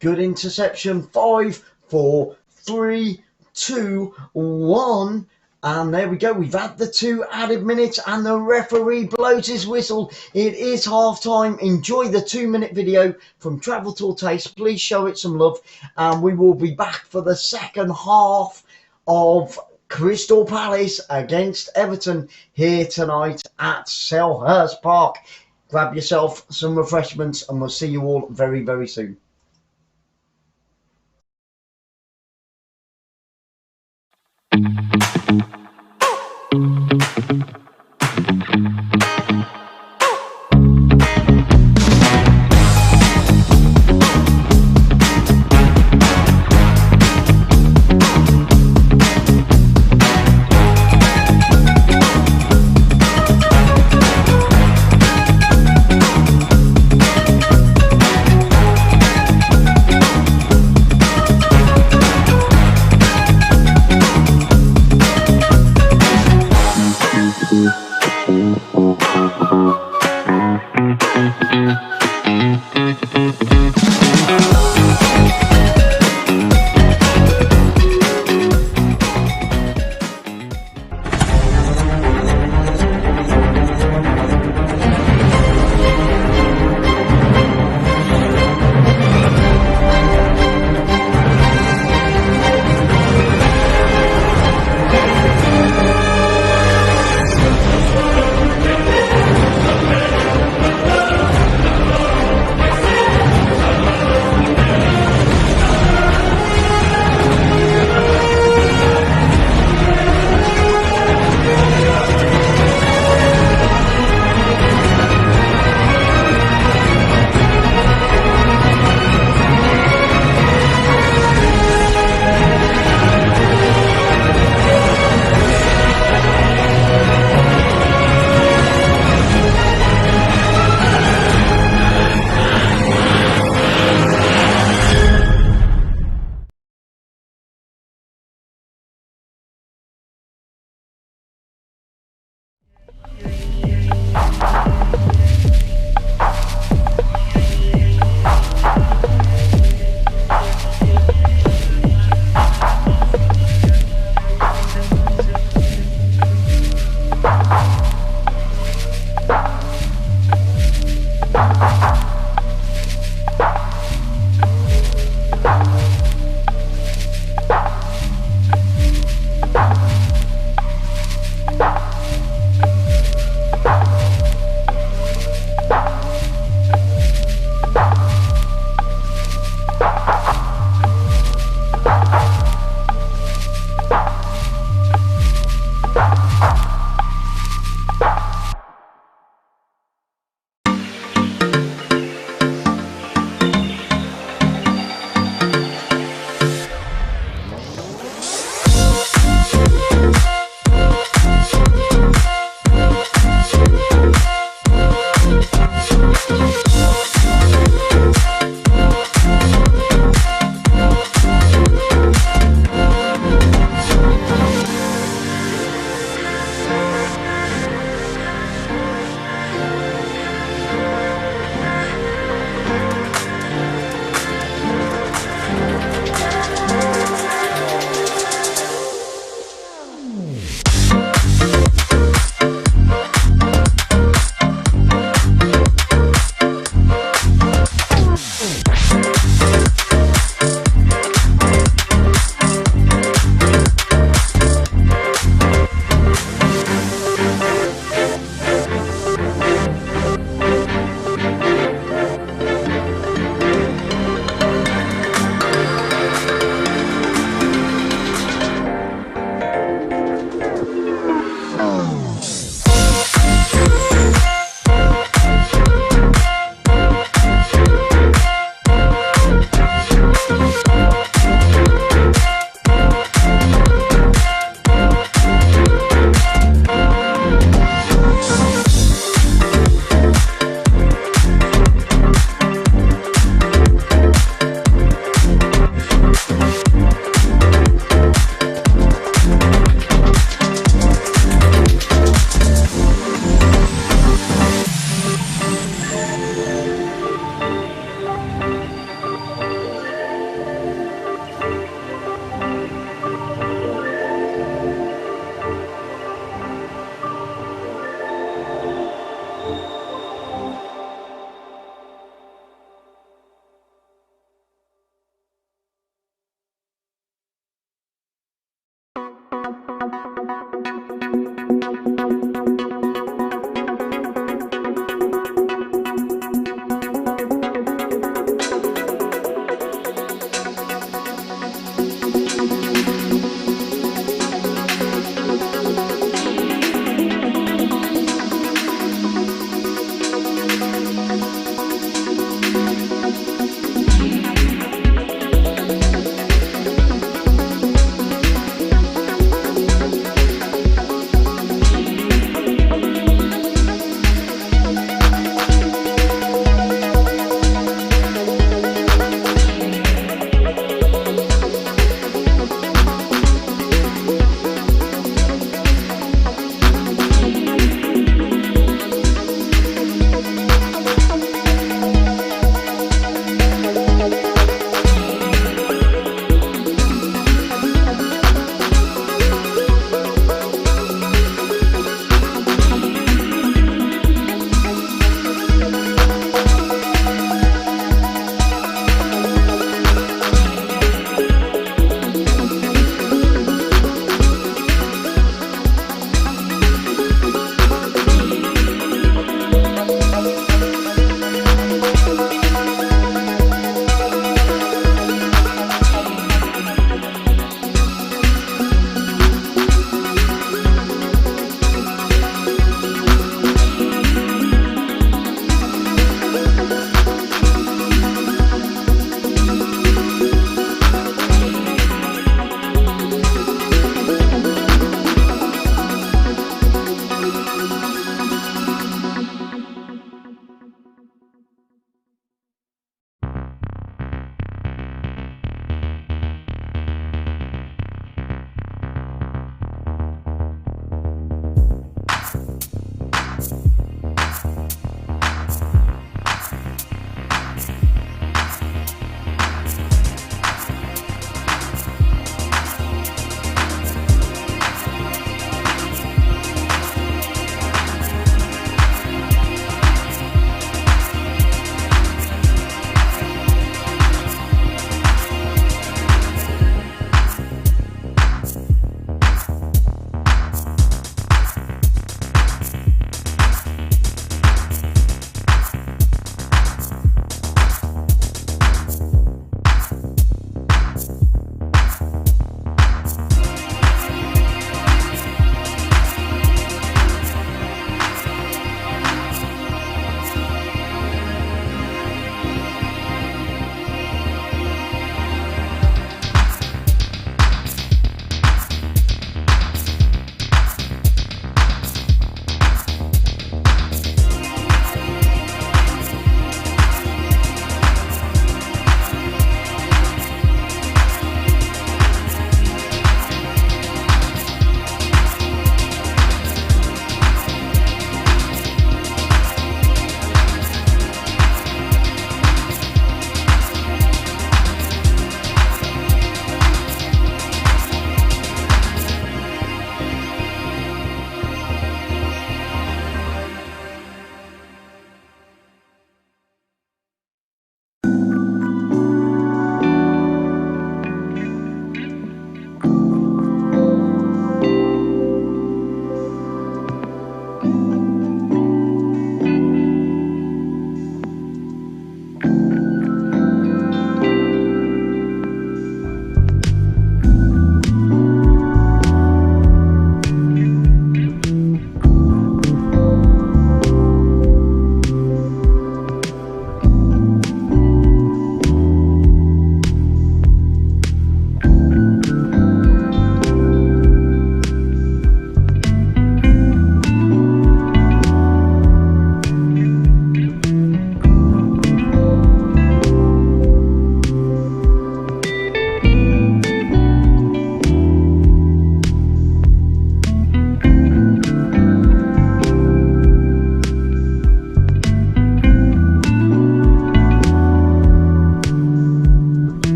Speaker 1: Good interception. 5, 4, 3, 2, 1. And there we go. We've had the 2 added minutes and the referee blows his whistle. It is half time. Enjoy the 2-minute video from Travel Tour Taste. Please show it some love. And we will be back for the second half of Crystal Palace against Everton here tonight at Selhurst Park. Grab yourself some refreshments and we'll see you all very, very soon.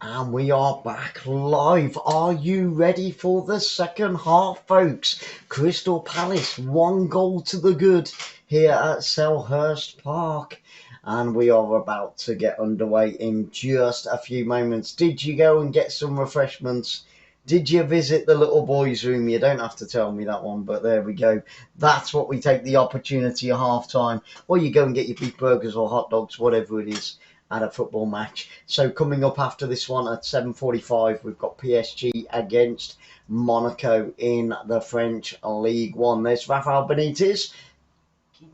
Speaker 1: And we are back live. Are you ready for the second half, folks? Crystal Palace, 1 goal to the good here at Selhurst Park. And we are about to get underway in just a few moments. Did you go and get some refreshments? Did you visit the little boys' room? You don't have to tell me that one, but there we go. That's what we take the opportunity at half time. Or you go and get your beef burgers or hot dogs, whatever it is, at a football match. So coming up after this one at 7:45, we've got PSG against Monaco in the French League One. There's Rafael Benitez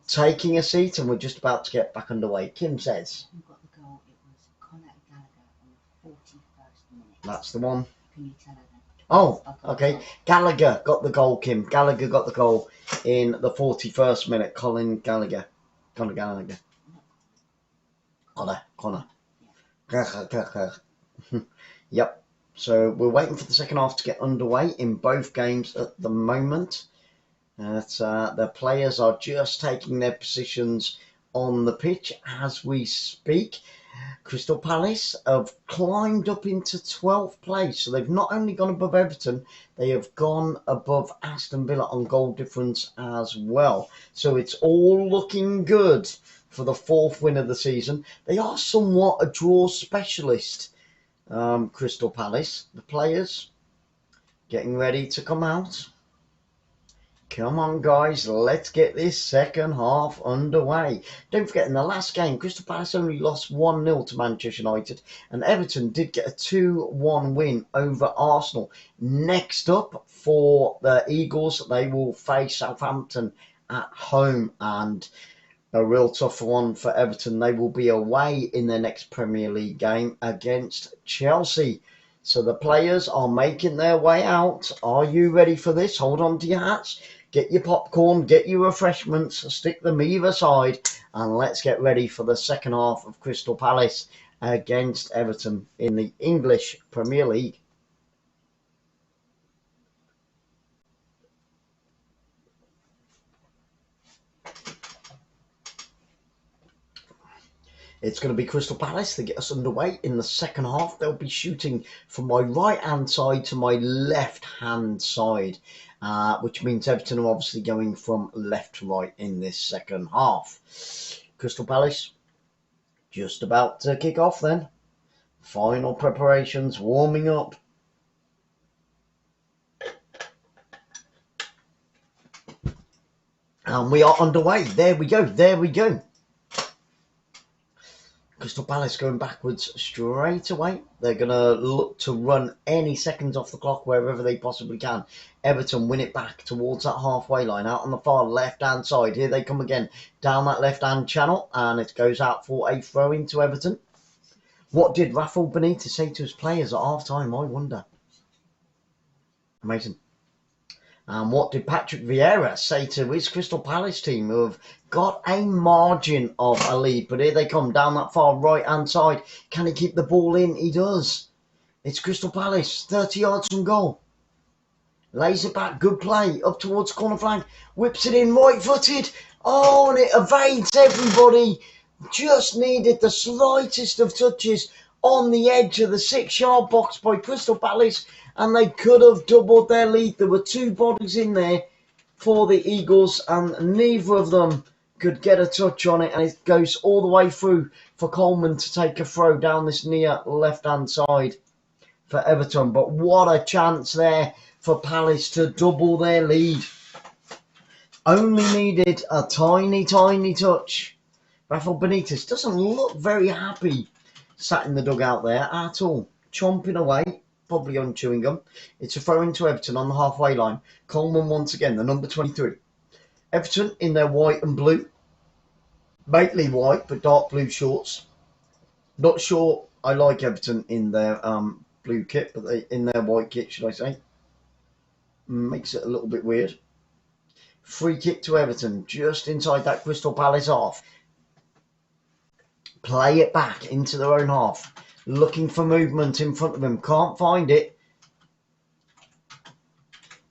Speaker 1: taking a seat, and we're just about to get back underway. Kim says,
Speaker 2: Who got the goal? It was Conor Gallagher on the 41st minute.
Speaker 1: That's the one.
Speaker 2: Can you tell her then?
Speaker 1: Oh, okay. Gallagher got the goal, Kim. Gallagher got the goal in the 41st minute. Conor Gallagher. Connor. Yep. So we're waiting for the second half to get underway in both games at the moment. The players are just taking their positions on the pitch as we speak. Crystal Palace have climbed up into 12th place. So they've not only gone above Everton, they have gone above Aston Villa on goal difference as well. So it's all looking good for the 4th win of the season. They are somewhat a draw specialist, Crystal Palace. The players getting ready to come out. Come on, guys, let's get this second half underway. Don't forget, in the last game, Crystal Palace only lost 1-0 to Manchester United, and Everton did get a 2-1 win over Arsenal. Next up for the Eagles, they will face Southampton at home, and a real tough one for Everton. They will be away in their next Premier League game against Chelsea. So the players are making their way out. Are you ready for this? Hold on to your hats. Get your popcorn, get your refreshments, stick them either side, and let's get ready for the second half of Crystal Palace against Everton in the English Premier League. It's going to be Crystal Palace to get us underway in the second half. They'll be shooting from my right-hand side to my left-hand side, which means Everton are obviously going from left to right in this second half. Crystal Palace just about to kick off then. Final preparations, warming up. And we are underway. There we go. Crystal Palace going backwards straight away. They're going to look to run any seconds off the clock wherever they possibly can. Everton win it back towards that halfway line, out on the far left-hand side. Here they come again, down that left-hand channel, and it goes out for a throw-in to Everton. What did Rafael Benitez say to his players at half-time, I wonder? Amazing. And what did Patrick Vieira say to his Crystal Palace team, who have got a margin of a lead? But here they come down that far right-hand side. Can he keep the ball in? He does. It's Crystal Palace, 30 yards from goal. Lays it back, good play, up towards corner flag. Whips it in, right-footed. Oh, and it evades everybody. Just needed the slightest of touches on the edge of the 6-yard box by Crystal Palace, and they could have doubled their lead. There were 2 bodies in there for the Eagles, and neither of them could get a touch on it, and it goes all the way through for Coleman to take a throw down this near left-hand side for Everton. But what a chance there for Palace to double their lead. Only needed a tiny touch. Rafael Benitez doesn't look very happy sat in the dugout there at all, chomping away, probably on chewing gum. It's a throw into Everton on the halfway line. Coleman once again, the number 23. Everton in their white and blue, mainly white but dark blue shorts. Not sure I like Everton in their blue kit, but in their white kit, should I say. Makes it a little bit weird. Free kick to Everton, just inside that Crystal Palace half. Play it back into their own half. Looking for movement in front of them. Can't find it.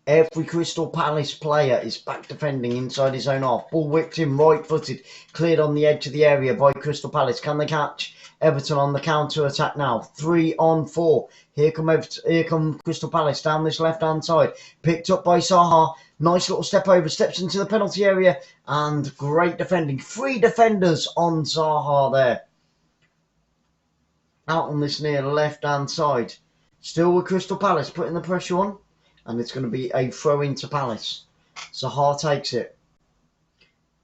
Speaker 1: Every Crystal Palace player is back defending inside his own half. Ball whipped in, right-footed. Cleared on the edge of the area by Crystal Palace. Can they catch? Everton on the counter attack now. 3 on 4. Here come Crystal Palace down this left hand side. Picked up by Zaha. Nice little step over. Steps into the penalty area. And great defending. 3 defenders on Zaha there. Out on this near left hand side. Still with Crystal Palace putting the pressure on. And it's going to be a throw into Palace. Zaha takes it.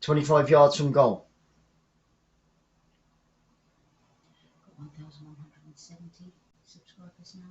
Speaker 1: 25 yards from goal.
Speaker 2: 1,170 subscribers now.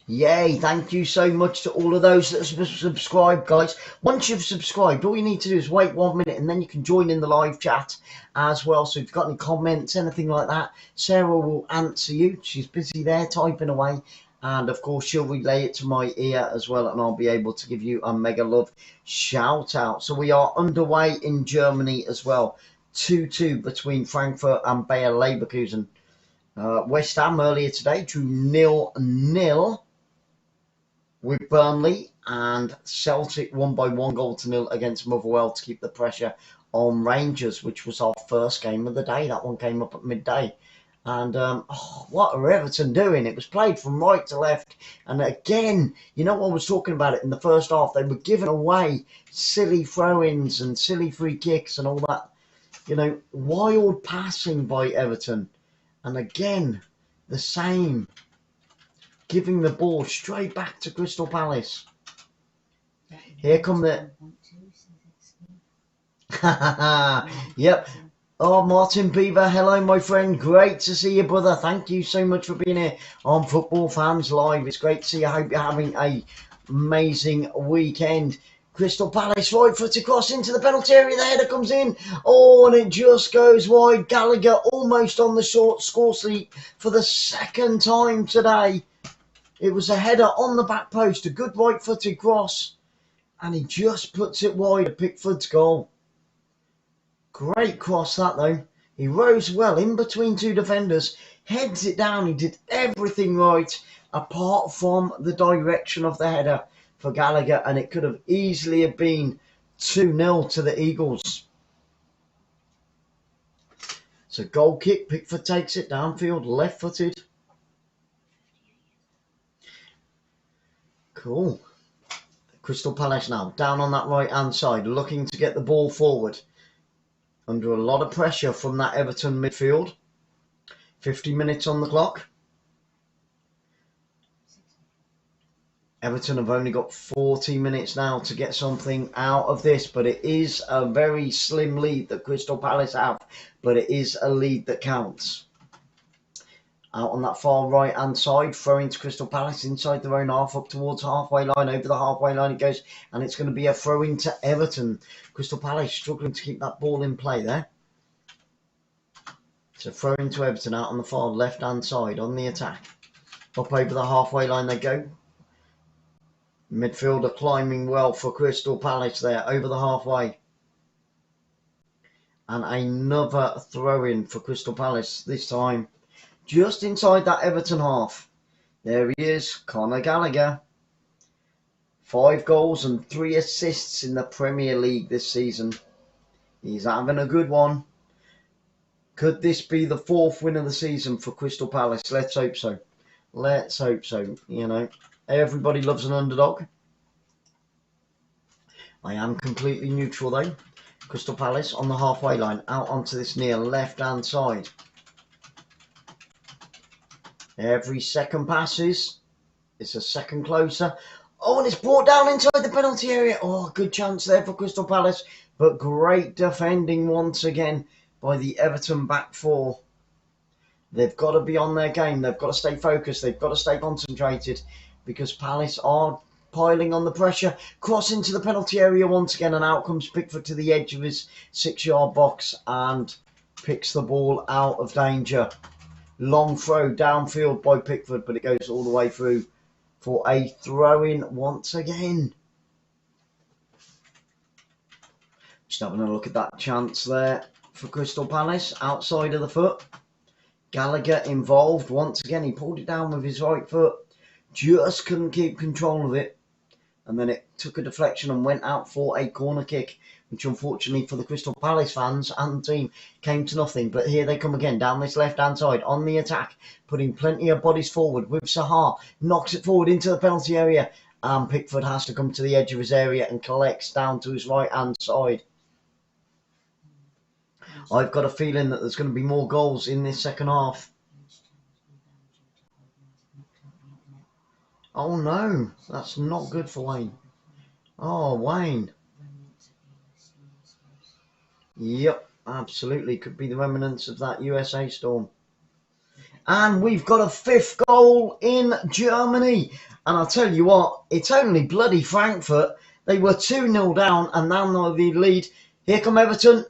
Speaker 1: Yay, thank you so much to all of those that have subscribed, guys. Once you've subscribed, all you need to do is wait 1 minute and then you can join in the live chat as well. So if you've got any comments, anything like that, Sarah will answer you. She's busy there typing away. And of course, she'll relay it to my ear as well, and I'll be able to give you a mega love shout out. So we are underway in Germany as well. 2-2 between Frankfurt and Bayer Leverkusen. West Ham earlier today drew 0-0 with Burnley, and Celtic won by 1-0 against Motherwell to keep the pressure on Rangers, which was our first game of the day. That one came up at midday. And what are Everton doing? It was played from right to left. And again, you know, I was talking about it in the first half. They were giving away silly throw-ins and silly free kicks and all that. You know, wild passing by Everton. And again, the same. Giving the ball straight back to Crystal Palace. Here come the... Yep. Oh, Martin Beaver, hello, my friend. Great to see you, brother. Thank you so much for being here on Football Fans Live. It's great to see you. I hope you're having an amazing weekend. Crystal Palace, right-footed cross into the penalty area. The header comes in. Oh, and it just goes wide. Gallagher almost on the short score sheet for the second time today. It was a header on the back post, a good right-footed cross. And he just puts it wide at Pickford's goal. Great cross that though. He rose well in between 2 defenders, heads it down. He did everything right apart from the direction of the header for Gallagher, and it could have easily have been 2-0 to the Eagles. So goal kick, Pickford takes it downfield, left-footed. Cool. Crystal Palace now down on that right-hand side, looking to get the ball forward. Under a lot of pressure from that Everton midfield. 50 minutes on the clock. Everton have only got 40 minutes now to get something out of this, but it is a very slim lead that Crystal Palace have, but it is a lead that counts. Out on that far right hand side, throwing to Crystal Palace inside their own half, up towards halfway line. Over the halfway line it goes, and it's going to be a throw in to Everton. Crystal Palace struggling to keep that ball in play there. So throw into Everton out on the far left hand side on the attack. Up over the halfway line they go. Midfielder climbing well for Crystal Palace there over the halfway. And another throw in for Crystal Palace this time. Just inside that Everton half. There he is, Conor Gallagher. 5 goals and 3 assists in the Premier League this season. He's having a good one. Could this be the 4th win of the season for Crystal Palace? Let's hope so. Let's hope so. You know, everybody loves an underdog. I am completely neutral though. Crystal Palace on the halfway line. Out onto this near left-hand side. Every second passes, it's a second closer. Oh, and it's brought down inside the penalty area. Oh, good chance there for Crystal Palace. But great defending once again by the Everton back 4. They've got to be on their game. They've got to stay focused. They've got to stay concentrated because Palace are piling on the pressure. Cross into the penalty area once again, and out comes Pickford to the edge of his 6-yard box and picks the ball out of danger. Long throw downfield by Pickford, but it goes all the way through for a throw-in once again. Just having a look at that chance there for Crystal Palace, outside of the foot. Gallagher involved once again. He pulled it down with his right foot. Just couldn't keep control of it. and then it took a deflection and went out for a corner kick, which unfortunately for the Crystal Palace fans and the team came to nothing. But here they come again down this left-hand side on the attack, putting plenty of bodies forward with Zaha, knocks it forward into the penalty area, and Pickford has to come to the edge of his area and collects down to his right-hand side. I've got a feeling that there's going to be more goals in this second half. Oh no, that's not good for Wayne. Oh, Wayne. Yep, absolutely. Could be the remnants of that USA storm. And we've got a 5th goal in Germany. And I'll tell you what, it's only bloody Frankfurt. They were 2-0 down and now they lead. Here come Everton.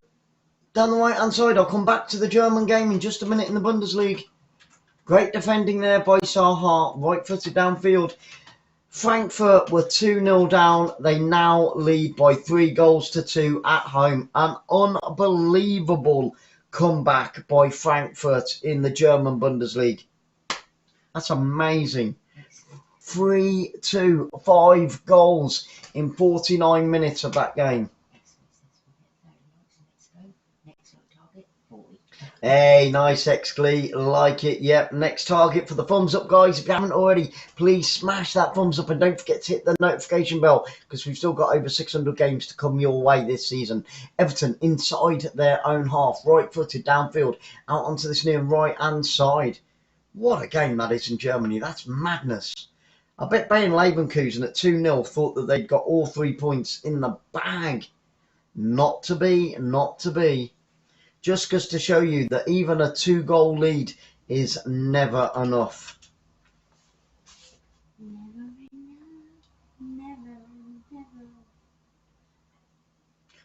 Speaker 1: Down the right-hand side. I'll come back to the German game in just a minute in the Bundesliga. Great defending there by Zaha, right-footed downfield. Frankfurt were 2-0 down. They now lead by 3-2 at home. An unbelievable comeback by Frankfurt in the German Bundesliga. That's amazing. 3-2, 5 goals in 49 minutes of that game. Hey, nice XGlee, like it. Yep, next target for the thumbs up, guys. If you haven't already, please smash that thumbs up and don't forget to hit the notification bell because we've still got over 600 games to come your way this season. Everton inside their own half, right-footed downfield, out onto this near right-hand side. What a game that is in Germany. That's madness. I bet Bayern Leverkusen at 2-0 thought that they'd got all 3 points in the bag. Not to be, not to be. Just to show you that even a 2-goal lead is never enough.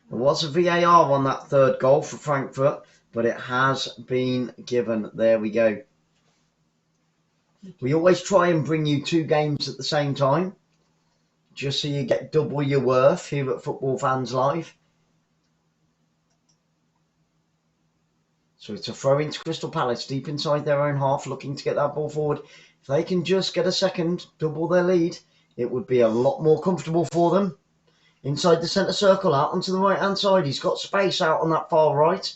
Speaker 1: There was a VAR on that 3rd goal for Frankfurt, but it has been given. There we go. We always try and bring you 2 games at the same time, just so you get double your worth here at Football Fans Live. So it's a throw into Crystal Palace, deep inside their own half, looking to get that ball forward. If they can just get a second, double their lead, it would be a lot more comfortable for them. Inside the centre circle, out onto the right-hand side. He's got space out on that far right.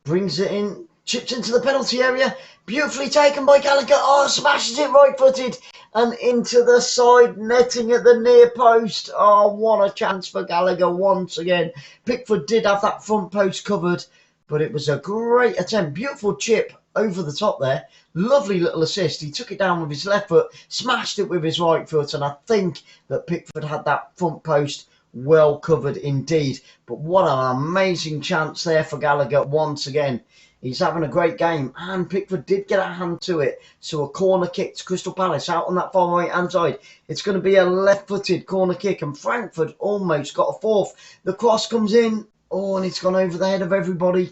Speaker 1: Brings it in, chips into the penalty area. Beautifully taken by Gallagher. Oh, smashes it right-footed and into the side netting at the near post. Oh, what a chance for Gallagher once again. Pickford did have that front post covered, but it was a great attempt. Beautiful chip over the top there. Lovely little assist. He took it down with his left foot, smashed it with his right foot, and I think that Pickford had that front post well covered indeed. But what an amazing chance there for Gallagher once again. He's having a great game, and Pickford did get a hand to it. So a corner kick to Crystal Palace out on that far right-hand side. It's going to be a left-footed corner kick, and Frankfurt almost got a 4th. The cross comes in. Oh, and it's gone over the head of everybody.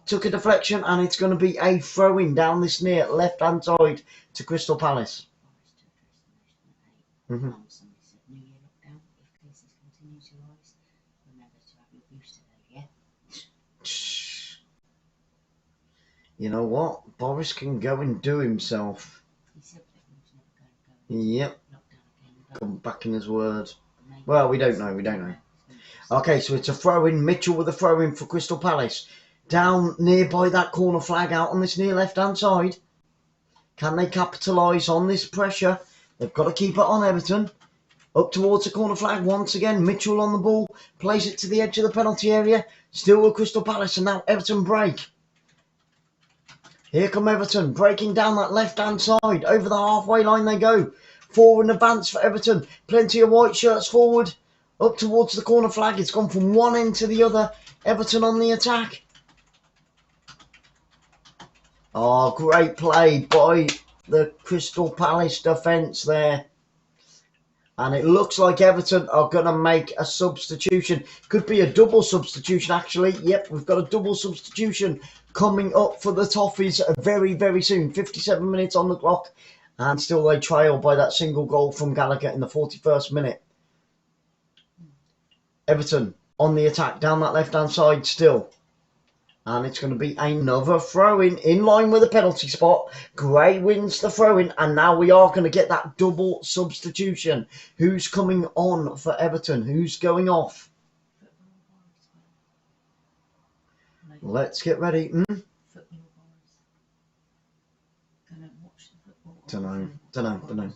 Speaker 1: Took a deflection, and it's going to be a throw-in down this near left-hand side to Crystal Palace. You know what? Boris can go and do himself. Yep. Come back in his word. Well, we don't know. We don't know. Okay, so it's a throw-in. Mitchell with a throw-in for Crystal Palace. Down nearby that corner flag out on this near left-hand side. Can they capitalise on this pressure? They've got to keep it on Everton. Up towards the corner flag once again. Mitchell on the ball. Plays it to the edge of the penalty area. Still with Crystal Palace, and now Everton break. Here come Everton, breaking down that left-hand side. Over the halfway line they go. Forward and advance for Everton. Plenty of white shirts forward. Up towards the corner flag. It's gone from one end to the other. Everton on the attack. Oh, great play by the Crystal Palace defence there. And it looks like Everton are going to make a substitution. Could be a double substitution, actually. Yep, we've got a double substitution coming up for the Toffees very, very soon. 57 minutes on the clock. And still they trail by that single goal from Gallagher in the 41st minute. Everton on the attack down that left-hand side still. And it's going to be another throw-in in line with the penalty spot. Gray wins the throw-in, and now we are going to get that double substitution. Who's coming on for Everton? Who's going off? Let's get ready. Don't know.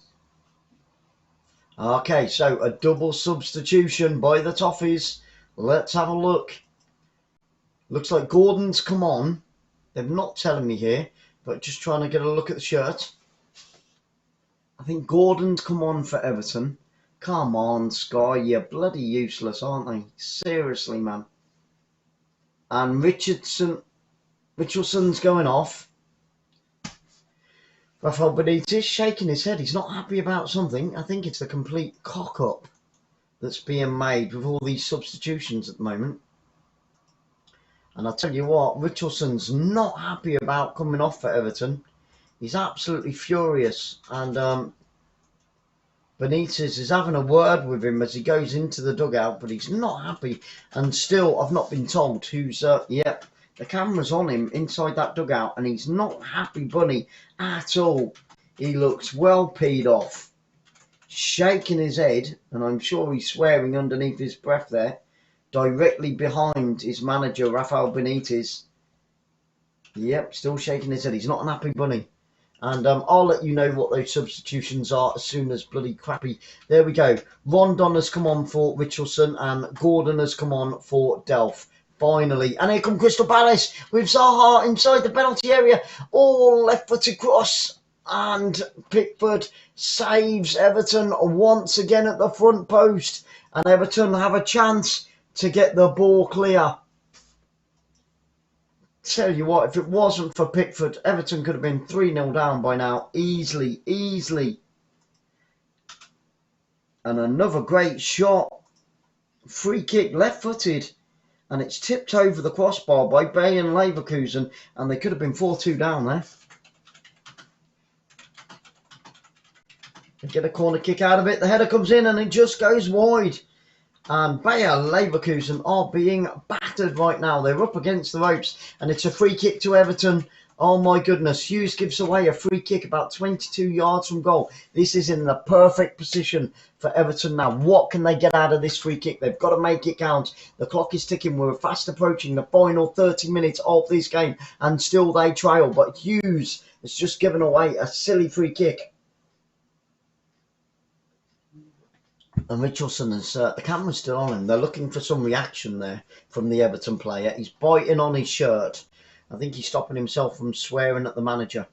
Speaker 1: Okay, so a double substitution by the Toffees. Let's have a look. Looks like Gordon's come on. They're not telling me here, but just trying to get a look at the shirt. I think Gordon's come on for Everton. Come on, Sky, you're bloody useless, aren't they? Seriously, man. And Richardson's going off. Rafael Benitez shaking his head. He's not happy about something. I think it's the complete cock-up that's being made with all these substitutions at the moment. And I'll tell you what, Richardson's not happy about coming off for Everton. He's absolutely furious. And Benitez is having a word with him as he goes into the dugout, but he's not happy. And still, I've not been told who's... the camera's on him inside that dugout, and he's not happy bunny at all. He looks well peed off. Shaking his head, and I'm sure he's swearing underneath his breath there. Directly behind his manager, Rafael Benitez. Yep, still shaking his head. He's not an happy bunny. And I'll let you know what those substitutions are as soon as bloody crappy. There we go. Rondon has come on for Richardson, and Gordon has come on for Delph. Finally. And here come Crystal Palace with Zaha inside the penalty area. All left-footed cross. And Pickford saves Everton once again at the front post. And Everton have a chance to get the ball clear. Tell you what, if it wasn't for Pickford, Everton could have been 3-0 down by now. Easily. And another great shot. Free kick, left-footed. And it's tipped over the crossbar by Bayer Leverkusen. And they could have been 4-2 down there. They get a corner kick out of it. The header comes in and it just goes wide. And Bayer Leverkusen are being battered right now. They're up against the ropes. And it's a free kick to Everton. Oh my goodness. Hughes gives away a free kick about 22 yards from goal. This is in the perfect position for Everton now. What can they get out of this free kick? They've got to make it count. The clock is ticking. We're fast approaching the final 30 minutes of this game. And still they trail. But Hughes has just given away a silly free kick. And Richardson is, the camera's still on him. They're looking for some reaction there from the Everton player. He's biting on his shirt. I think he's stopping himself from swearing at the manager.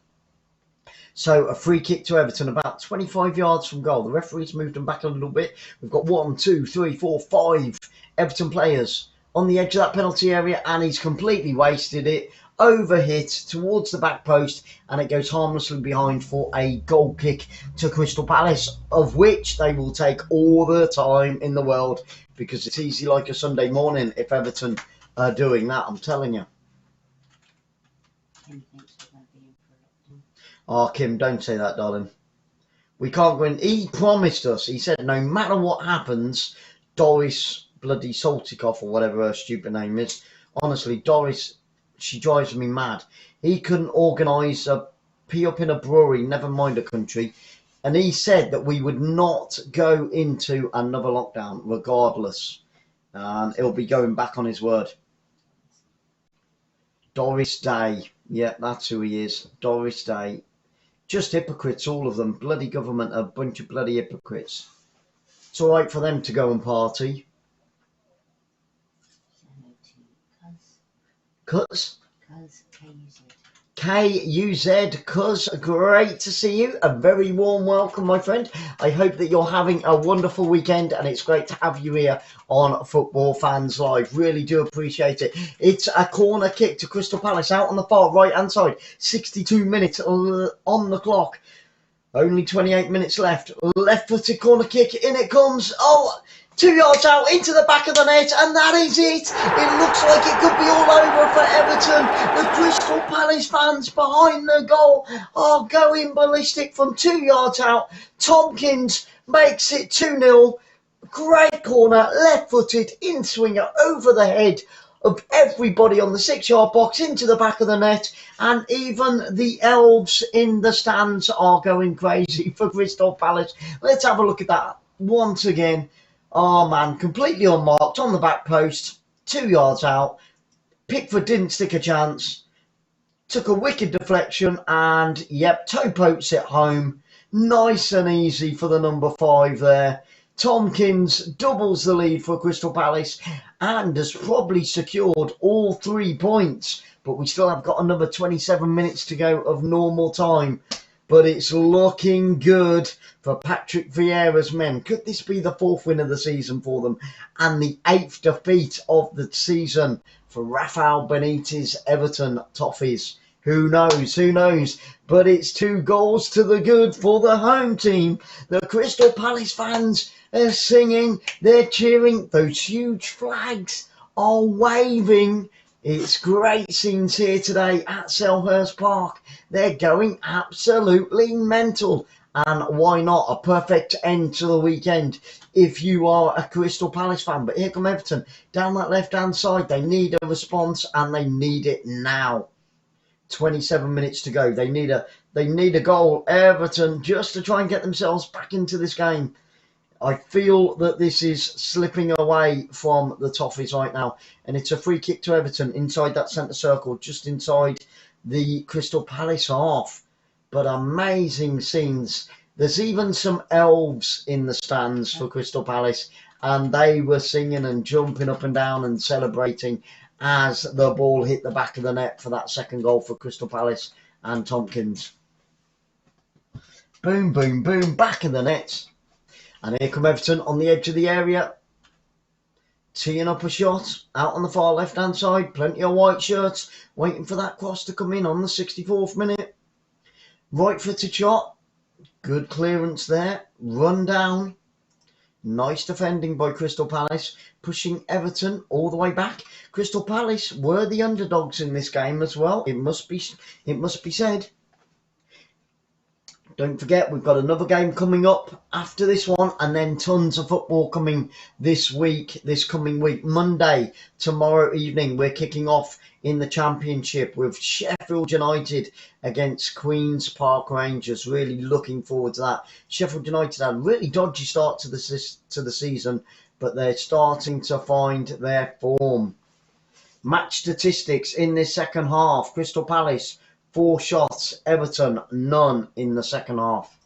Speaker 1: So a free kick to Everton about 25 yards from goal. The referee's moved them back a little bit. We've got 1, 2, 3, 4, 5 Everton players on the edge of that penalty area. And he's completely wasted it. Overhit towards the back post, and it goes harmlessly behind for a goal kick to Crystal Palace, of which they will take all the time in the world, because it's easy like a Sunday morning if Everton are doing that, I'm telling you. Oh, Kim, don't say that, darling. We can't go in. He promised us, he said no matter what happens, 𝓳𝓸𝓲𝓷𝓲𝓷𝓰 or whatever her stupid name is, honestly, Doris, she drives me mad. He couldn't organise a pee up in a brewery, never mind a country. And he said that we would not go into another lockdown regardless. He'll be going back on his word. Doris Day. Yeah, that's who he is. Doris Day. Just hypocrites, all of them. Bloody government, a bunch of bloody hypocrites. It's all right for them to go and party. Cuz? K-U-Z, Cuz, great to see you. A very warm welcome, my friend. I hope that you're having a wonderful weekend, and it's great to have you here on Football Fans Live. Really do appreciate it. It's a corner kick to Crystal Palace out on the far right-hand side. 62 minutes on the clock. Only 28 minutes left. Left-footed corner kick, in it comes. Oh! 2 yards out into the back of the net, and that is it. It looks like it could be all over for Everton. The Crystal Palace fans behind the goal are going ballistic from 2 yards out. Tomkins makes it 2-0. Great corner, left-footed, in-swinger, over the head of everybody on the 6-yard box into the back of the net, and even the elves in the stands are going crazy for Crystal Palace. Let's have a look at that once again. Oh man, completely unmarked on the back post, 2 yards out. Pickford didn't stick a chance, took a wicked deflection, and yep, toe pokes it home. Nice and easy for the number 5 there. Tomkins doubles the lead for Crystal Palace and has probably secured all 3 points. But we still have got another 27 minutes to go of normal time. But it's looking good for Patrick Vieira's men. Could this be the 4th win of the season for them? And the 8th defeat of the season for Rafael Benitez Everton Toffees? Who knows? Who knows? But it's 2 goals to the good for the home team. The Crystal Palace fans are singing, they're cheering, those huge flags are waving. It's great scenes here today at Selhurst Park. They're going absolutely mental. And why not? A perfect end to the weekend if you are a Crystal Palace fan. But here come Everton down that left-hand side. They need a response and they need it now. 27 minutes to go. They need a goal, Everton, just to try and get themselves back into this game. I feel that this is slipping away from the Toffees right now. And it's a free kick to Everton inside that centre circle, just inside the Crystal Palace half. But amazing scenes. There's even some elves in the stands for Crystal Palace. And they were singing and jumping up and down and celebrating as the ball hit the back of the net for that second goal for Crystal Palace and Tomkins. Boom, boom, boom, back of the net. And here come Everton on the edge of the area. Teeing up a shot out on the far left-hand side. Plenty of white shirts waiting for that cross to come in on the 64th minute. Right-footed shot. Good clearance there. Run down. Nice defending by Crystal Palace. Pushing Everton all the way back. Crystal Palace were the underdogs in this game as well. It must be said. Don't forget, we've got another game coming up after this one, and then tons of football coming this coming week. Monday, tomorrow evening, we're kicking off in the Championship with Sheffield United against Queen's Park Rangers. Really looking forward to that. Sheffield United had a really dodgy start to the season, but they're starting to find their form. Match statistics in this second half. Crystal Palace, 4 shots. Everton, none in the second half.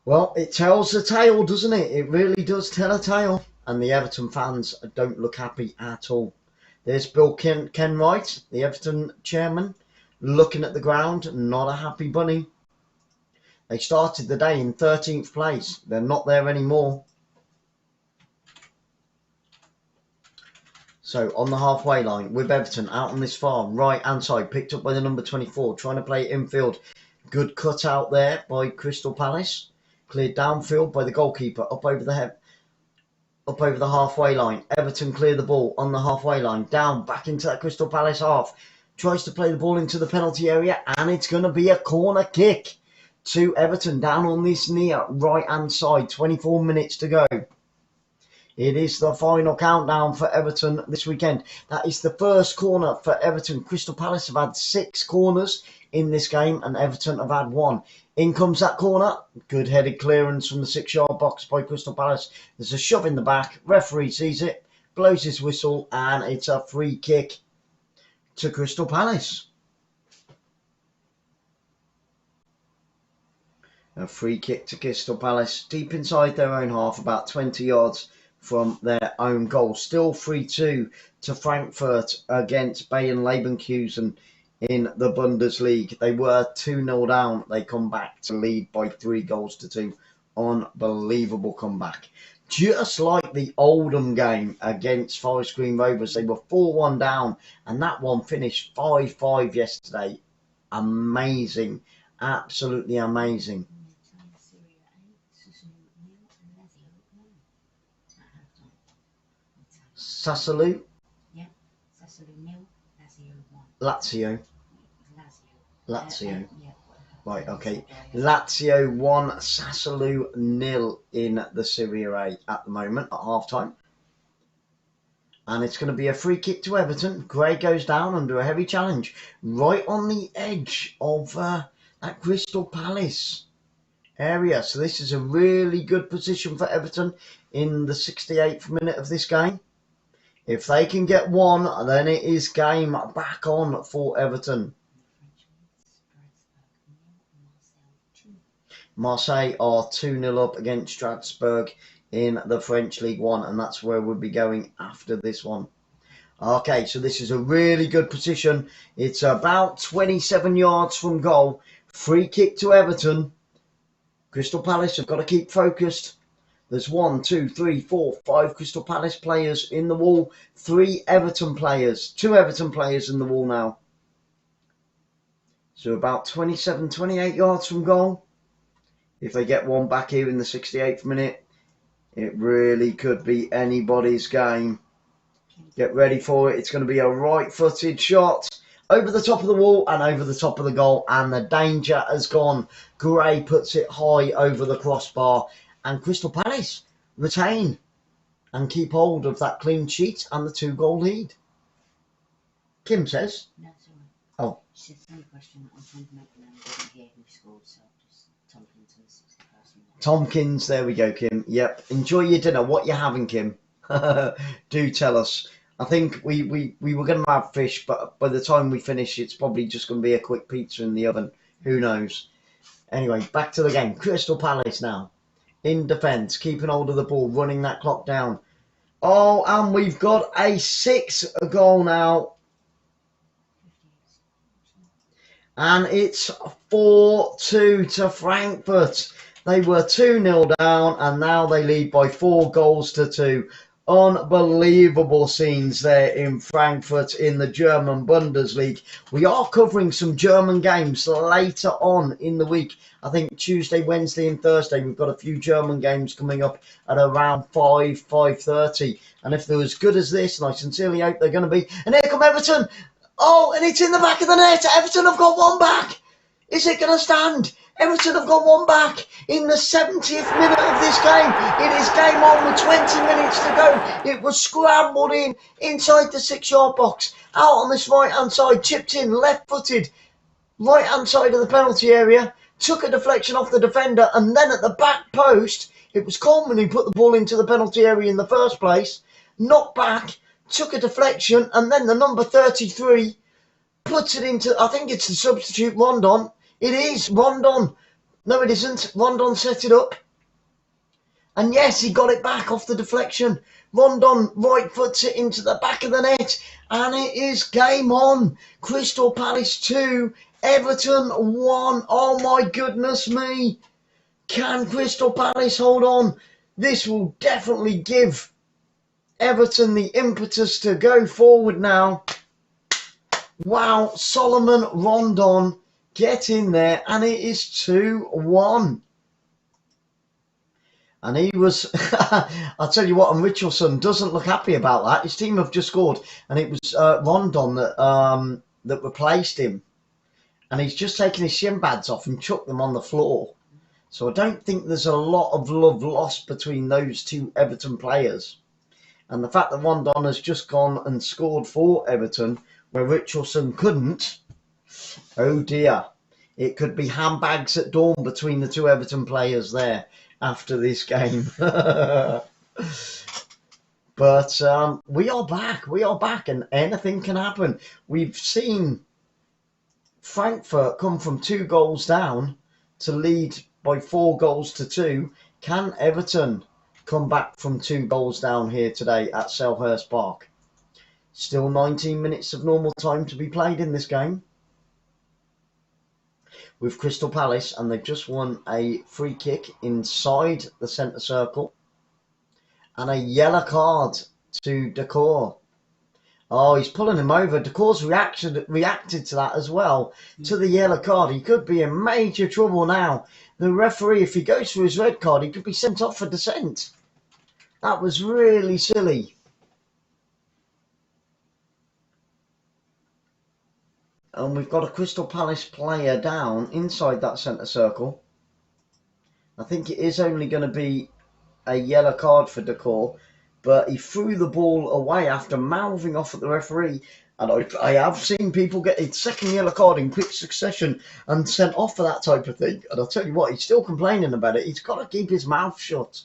Speaker 1: Well, it tells a tale, doesn't it? It really does tell a tale. And the Everton fans don't look happy at all. There's Bill Kenwright, the Everton chairman, looking at the ground. Not a happy bunny. They started the day in 13th place. They're not there anymore. So on the halfway line with Everton out on this far right hand side, picked up by the number 24, trying to play it infield. Good cut out there by Crystal Palace. Cleared downfield by the goalkeeper up over the halfway line. Everton clear the ball on the halfway line, down back into that Crystal Palace half. Tries to play the ball into the penalty area, and it's going to be a corner kick to Everton down on this near right hand side. 24 minutes to go. It is the final countdown for Everton this weekend. That is the first corner for Everton. Crystal Palace have had 6 corners in this game and Everton have had 1. In comes that corner. Good headed clearance from the 6-yard box by Crystal Palace. There's a shove in the back. Referee sees it, blows his whistle, and it's a free kick to Crystal Palace. A free kick to Crystal Palace deep inside their own half, about 20 yards from their own goal. Still 3-2 to Frankfurt against Bayern Leverkusen in the Bundesliga. They were 2-0 down. They come back to lead by 3-2. Unbelievable comeback. Just like the Oldham game against Forest Green Rovers. They were 4-1 down and that one finished 5-5 yesterday. Amazing. Absolutely amazing. 𝓳𝓸𝓲𝓷𝓲𝓷𝓰?
Speaker 2: Yeah, 𝓳𝓸𝓲𝓷𝓲𝓷𝓰 1.
Speaker 1: Lazio. Right, okay. Lazio 1, 𝓳𝓸𝓲 0 in the Serie A at the moment at half time. And it's going to be a free kick to Everton. Gray goes down under a heavy challenge. Right on the edge of that Crystal Palace area. So this is a really good position for Everton in the 68th minute of this game. If they can get one, then it is game back on for Everton. Marseille are 2-0 up against Strasbourg in the French League One, and that's where we'll be going after this one. Okay, so this is a really good position. It's about 27 yards from goal. Free kick to Everton. Crystal Palace have got to keep focused. There's 1, 2, 3, 4, 5 Crystal Palace players in the wall. 3 Everton players. 2 Everton players in the wall now. So about 27, 28 yards from goal. If they get one back here in the 68th minute, it really could be anybody's game. Get ready for it. It's going to be a right-footed shot. Over the top of the wall and over the top of the goal. And the danger has gone. Gray puts it high over the crossbar. And Crystal Palace retain and keep hold of that clean sheet and the 2-goal lead. Kim says.
Speaker 2: No, it's all right.
Speaker 1: Oh.
Speaker 2: She said the same question. I'm trying to make them. I didn't hear who scored, so just Tomkins on the 61st.
Speaker 1: Tomkins, there we go, Kim. Yep. Enjoy your dinner. What you having, Kim? Do tell us. I think we were going to have fish, but by the time we finish, it's probably just going to be a quick pizza in the oven. Who knows? Anyway, back to the game. Crystal Palace now. In defence, keeping hold of the ball, running that clock down. Oh, and we've got a 6-goal now. And it's 4-2 to Frankfurt. They were 2-0 down, and now they lead by 4 goals to 2. Unbelievable scenes there in Frankfurt in the German Bundesliga. We are covering some German games later on in the week. I think Tuesday, Wednesday and Thursday we've got a few German games coming up at around 5:30. And if they're as good as this, and I sincerely hope they're going to be. And here come Everton. Oh, and it's in the back of the net. Everton have got one back. Is it going to stand? Everton have got one back in the 70th minute of this game. It is game on with 20 minutes to go. It was scrambled in inside the 6-yard box. Out on this right-hand side, chipped in, left-footed, right-hand side of the penalty area. Took a deflection off the defender, and then at the back post, it was Coleman who put the ball into the penalty area in the first place. Knocked back, took a deflection, and then the number 33 puts it into, I think it's the substitute Rondon. It is Rondon. No, it isn't. Rondon set it up. And yes, he got it back off the deflection. Rondon right foots it into the back of the net. And it is game on. Crystal Palace 2, Everton 1. Oh my goodness me. Can Crystal Palace hold on? This will definitely give Everton the impetus to go forward now. Wow, Solomon Rondon. Get in there, and it is 2-1. And he was, I'll tell you what, and Richarlison doesn't look happy about that. His team have just scored, and it was Rondon that replaced him. And he's just taken his shin pads off and chucked them on the floor. So I don't think there's a lot of love lost between those 2 Everton players. And the fact that Rondon has just gone and scored for Everton, where Richarlison couldn't, oh dear, it could be handbags at dawn between the 2 Everton players there after this game. But we are back, and anything can happen. We've seen Frankfurt come from 2 goals down to lead by 4 goals to 2. Can Everton come back from 2 goals down here today at Selhurst Park? Still 19 minutes of normal time to be played in this game with Crystal Palace, and they've just won a free kick inside the centre circle and a yellow card to Decor. Oh, he's pulling him over. Decor's reacted to that as well, to the yellow card. He could be in major trouble now. The referee, if he goes for his red card, he could be sent off for dissent. That was really silly. And we've got a Crystal Palace player down inside that centre circle. I think it is only going to be a yellow card for Decor. but he threw the ball away after mouthing off at the referee. And I have seen people get a second yellow card in quick succession and sent off for that type of thing. And I'll tell you what, he's still complaining about it. He's got to keep his mouth shut,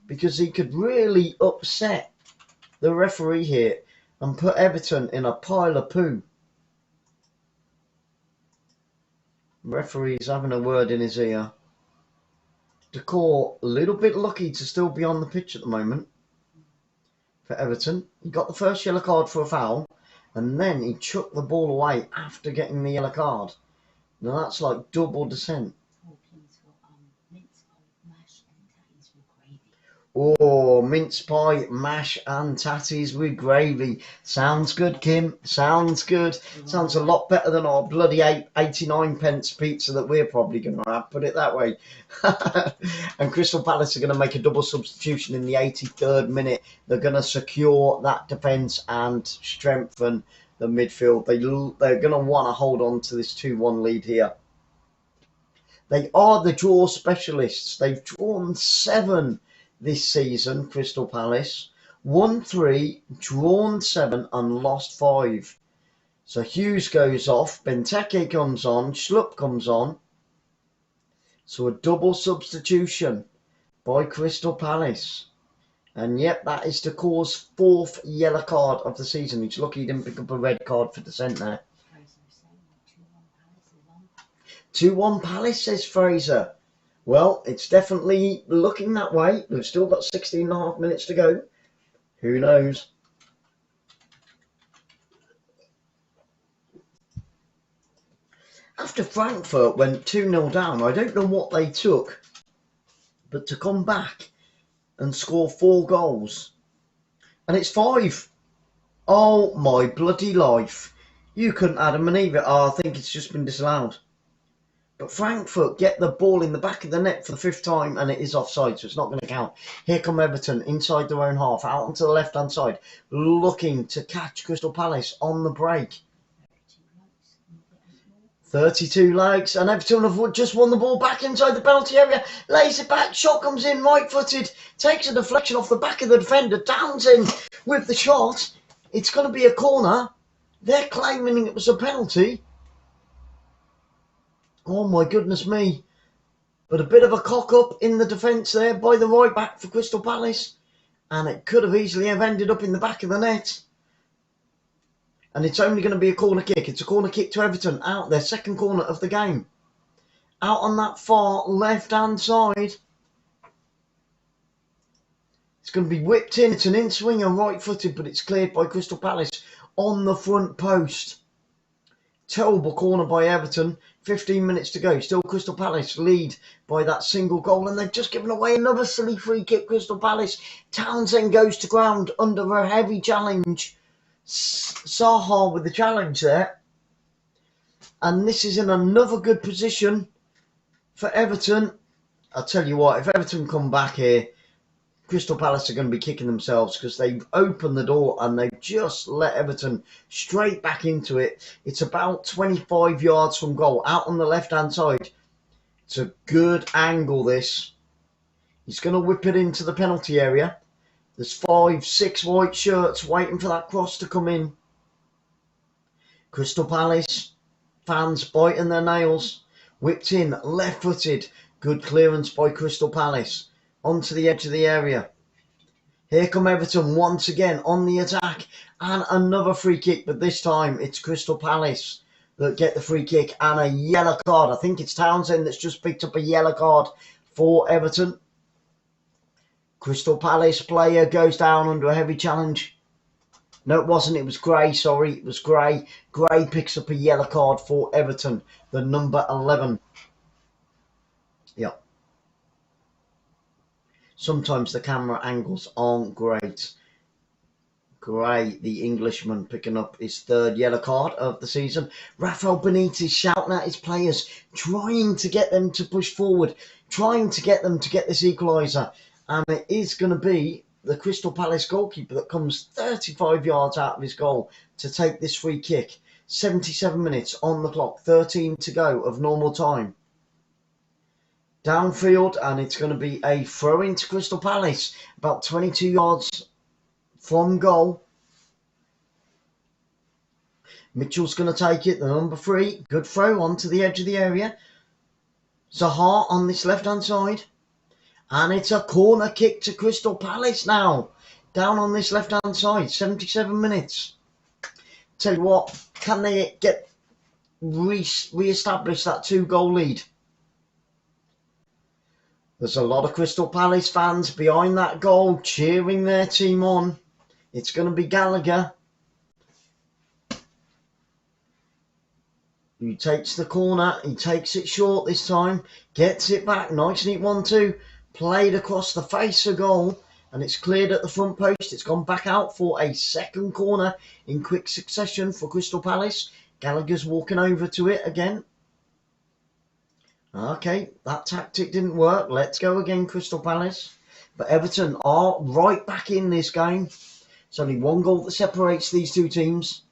Speaker 1: because he could really upset the referee here and put Everton in a pile of poo. Referee's having a word in his ear. 𝓳𝓸𝓷𝓲𝓷𝓰, a little bit lucky to still be on the pitch at the moment for Everton. He got the first yellow card for a foul, and then he chucked the ball away after getting the yellow card. Now that's like double descent. Oh, mince pie, mash and tatties with gravy. Sounds good, Kim. Sounds good. Sounds a lot better than our bloody 89 pence pizza that we're probably going to have, put it that way. And Crystal Palace are going to make a double substitution in the 83rd minute. They're going to secure that defence and strengthen the midfield. They're going to want to hold on to this 2-1 lead here. They are the draw specialists. They've drawn 7 this season, Crystal Palace. Won 3, drawn 7 and lost 5. So Hughes goes off, Benteke comes on, Schlupp comes on. So a double substitution by Crystal Palace. And yep, that is 𝓳𝓸𝓷𝓲𝓷𝓲𝓷𝓰's 4th yellow card of the season. He's lucky he didn't pick up a red card for dissent there. 2-1 Palace, says Fraser. Well, it's definitely looking that way. We've still got 16.5 minutes to go. Who knows? After Frankfurt went 2-0 down, I don't know what they took, but to come back and score 4 goals. And it's 5. Oh, my bloody life. You couldn't add a maneuver. Oh, I think it's just been disallowed. But Frankfurt get the ball in the back of the net for the 5th time, and it is offside, so it's not going to count. Here come Everton inside their own half, out onto the left-hand side, looking to catch Crystal Palace on the break. 32 legs, and Everton have just won the ball back inside the penalty area. Lays it back, shot comes in, right-footed, takes a deflection off the back of the defender. Townsend with the shot. It's going to be a corner. They're claiming it was a penalty. Oh my goodness me. But a bit of a cock-up in the defence there by the right back for Crystal Palace. And it could have easily have ended up in the back of the net. And it's only going to be a corner kick. It's a corner kick to Everton, out their 2nd corner of the game. Out on that far left-hand side. It's going to be whipped in. It's an in-swinger, right-footed, but it's cleared by Crystal Palace on the front post. Terrible corner by Everton. 15 minutes to go. Still Crystal Palace lead by that single goal. And they've just given away another silly free kick, Crystal Palace. Townsend goes to ground under a heavy challenge. Zaha with the challenge there. And this is in another good position for Everton. I'll tell you what, if Everton come back here, Crystal Palace are going to be kicking themselves, because they've opened the door and they've just let Everton straight back into it. It's about 25 yards from goal, out on the left-hand side. It's a good angle, this. He's going to whip it into the penalty area. There's 5, 6 white shirts waiting for that cross to come in. Crystal Palace fans biting their nails. Whipped in, left-footed. Good clearance by Crystal Palace. Onto the edge of the area. Here come Everton once again on the attack. And another free kick, but this time it's Crystal Palace that get the free kick and a yellow card. I think it's Townsend that's just picked up a yellow card for Everton. Crystal Palace player goes down under a heavy challenge. No, it wasn't. It was Gray, sorry. It was Gray. Gray picks up a yellow card for Everton, the number 11. Yep. Sometimes the camera angles aren't great. Gray, the Englishman, picking up his 3rd yellow card of the season. Rafael Benitez shouting at his players, trying to get them to push forward, trying to get them to get this equaliser. And it is going to be the Crystal Palace goalkeeper that comes 35 yards out of his goal to take this free kick. 77 minutes on the clock, 13 to go of normal time. Downfield, and it's going to be a throw into Crystal Palace, about 22 yards from goal. Mitchell's going to take it, the number 3. Good throw onto the edge of the area. 𝓳𝓸𝓷𝓲𝓷𝓰 on this left-hand side. And it's a corner kick to Crystal Palace now. Down on this left-hand side, 77 minutes. Tell you what, can they get re-establish that 2-goal lead? There's a lot of Crystal Palace fans behind that goal cheering their team on. It's going to be Gallagher. He takes the corner. He takes it short this time. Gets it back. Nice neat 1-2. Played across the face of goal. And it's cleared at the front post. It's gone back out for a second corner in quick succession for Crystal Palace. Gallagher's walking over to it again. Okay, that tactic didn't work. Let's go again, Crystal Palace. But Everton are right back in this game. It's only 1 goal that separates these two teams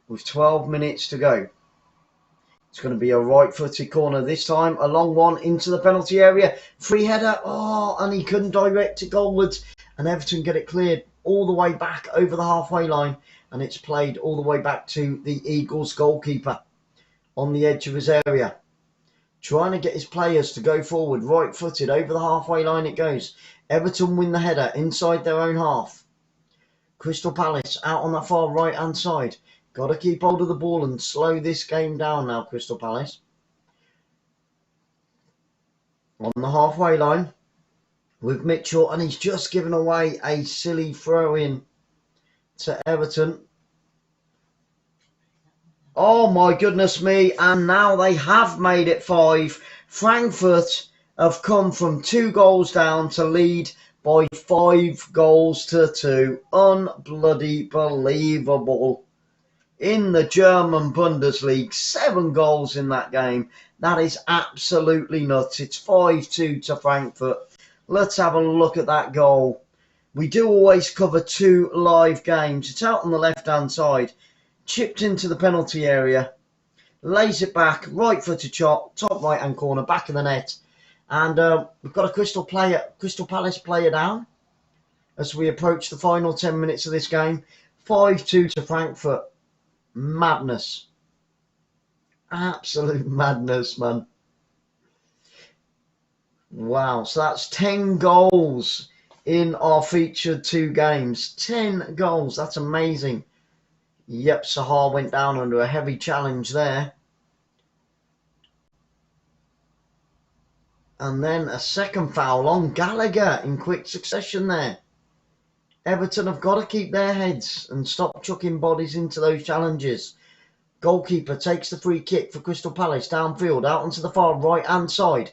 Speaker 1: with 12 minutes to go. It's going to be a right-footed corner this time. A long one into the penalty area. Free header. Oh, and he couldn't direct it goalwards. And Everton get it cleared all the way back over the halfway line. And it's played all the way back to the Eagles goalkeeper on the edge of his area. Trying to get his players to go forward, right-footed, over the halfway line it goes. Everton win the header inside their own half. Crystal Palace out on that far right-hand side. Got to keep hold of the ball and slow this game down now, Crystal Palace. On the halfway line with Mitchell, and he's just given away a silly throw-in to Everton. Oh my goodness me, and now they have made it 5. Frankfurt have come from 2 goals down to lead by 5 goals to 2. Unbloody believable. In the German Bundesliga, 7 goals in that game. That is absolutely nuts. It's 5-2 to Frankfurt. Let's have a look at that goal. We do always cover 2 live games. It's out on the left-hand side. Chipped into the penalty area, lays it back, right-footed shot, top right-hand corner, back of the net, and we've got a Crystal Palace player down as we approach the final 10 minutes of this game. 5-2 to Frankfurt. Madness, absolute madness, man. Wow, so that's 10 goals in our featured 2 games. 10 goals, that's amazing. Yep, 𝓳𝓸𝓷𝓲𝓷𝓲𝓷𝓰 went down under a heavy challenge there. And then a second foul on Gallagher in quick succession there. Everton have got to keep their heads and stop chucking bodies into those challenges. Goalkeeper takes the free kick for Crystal Palace downfield, out onto the far right-hand side.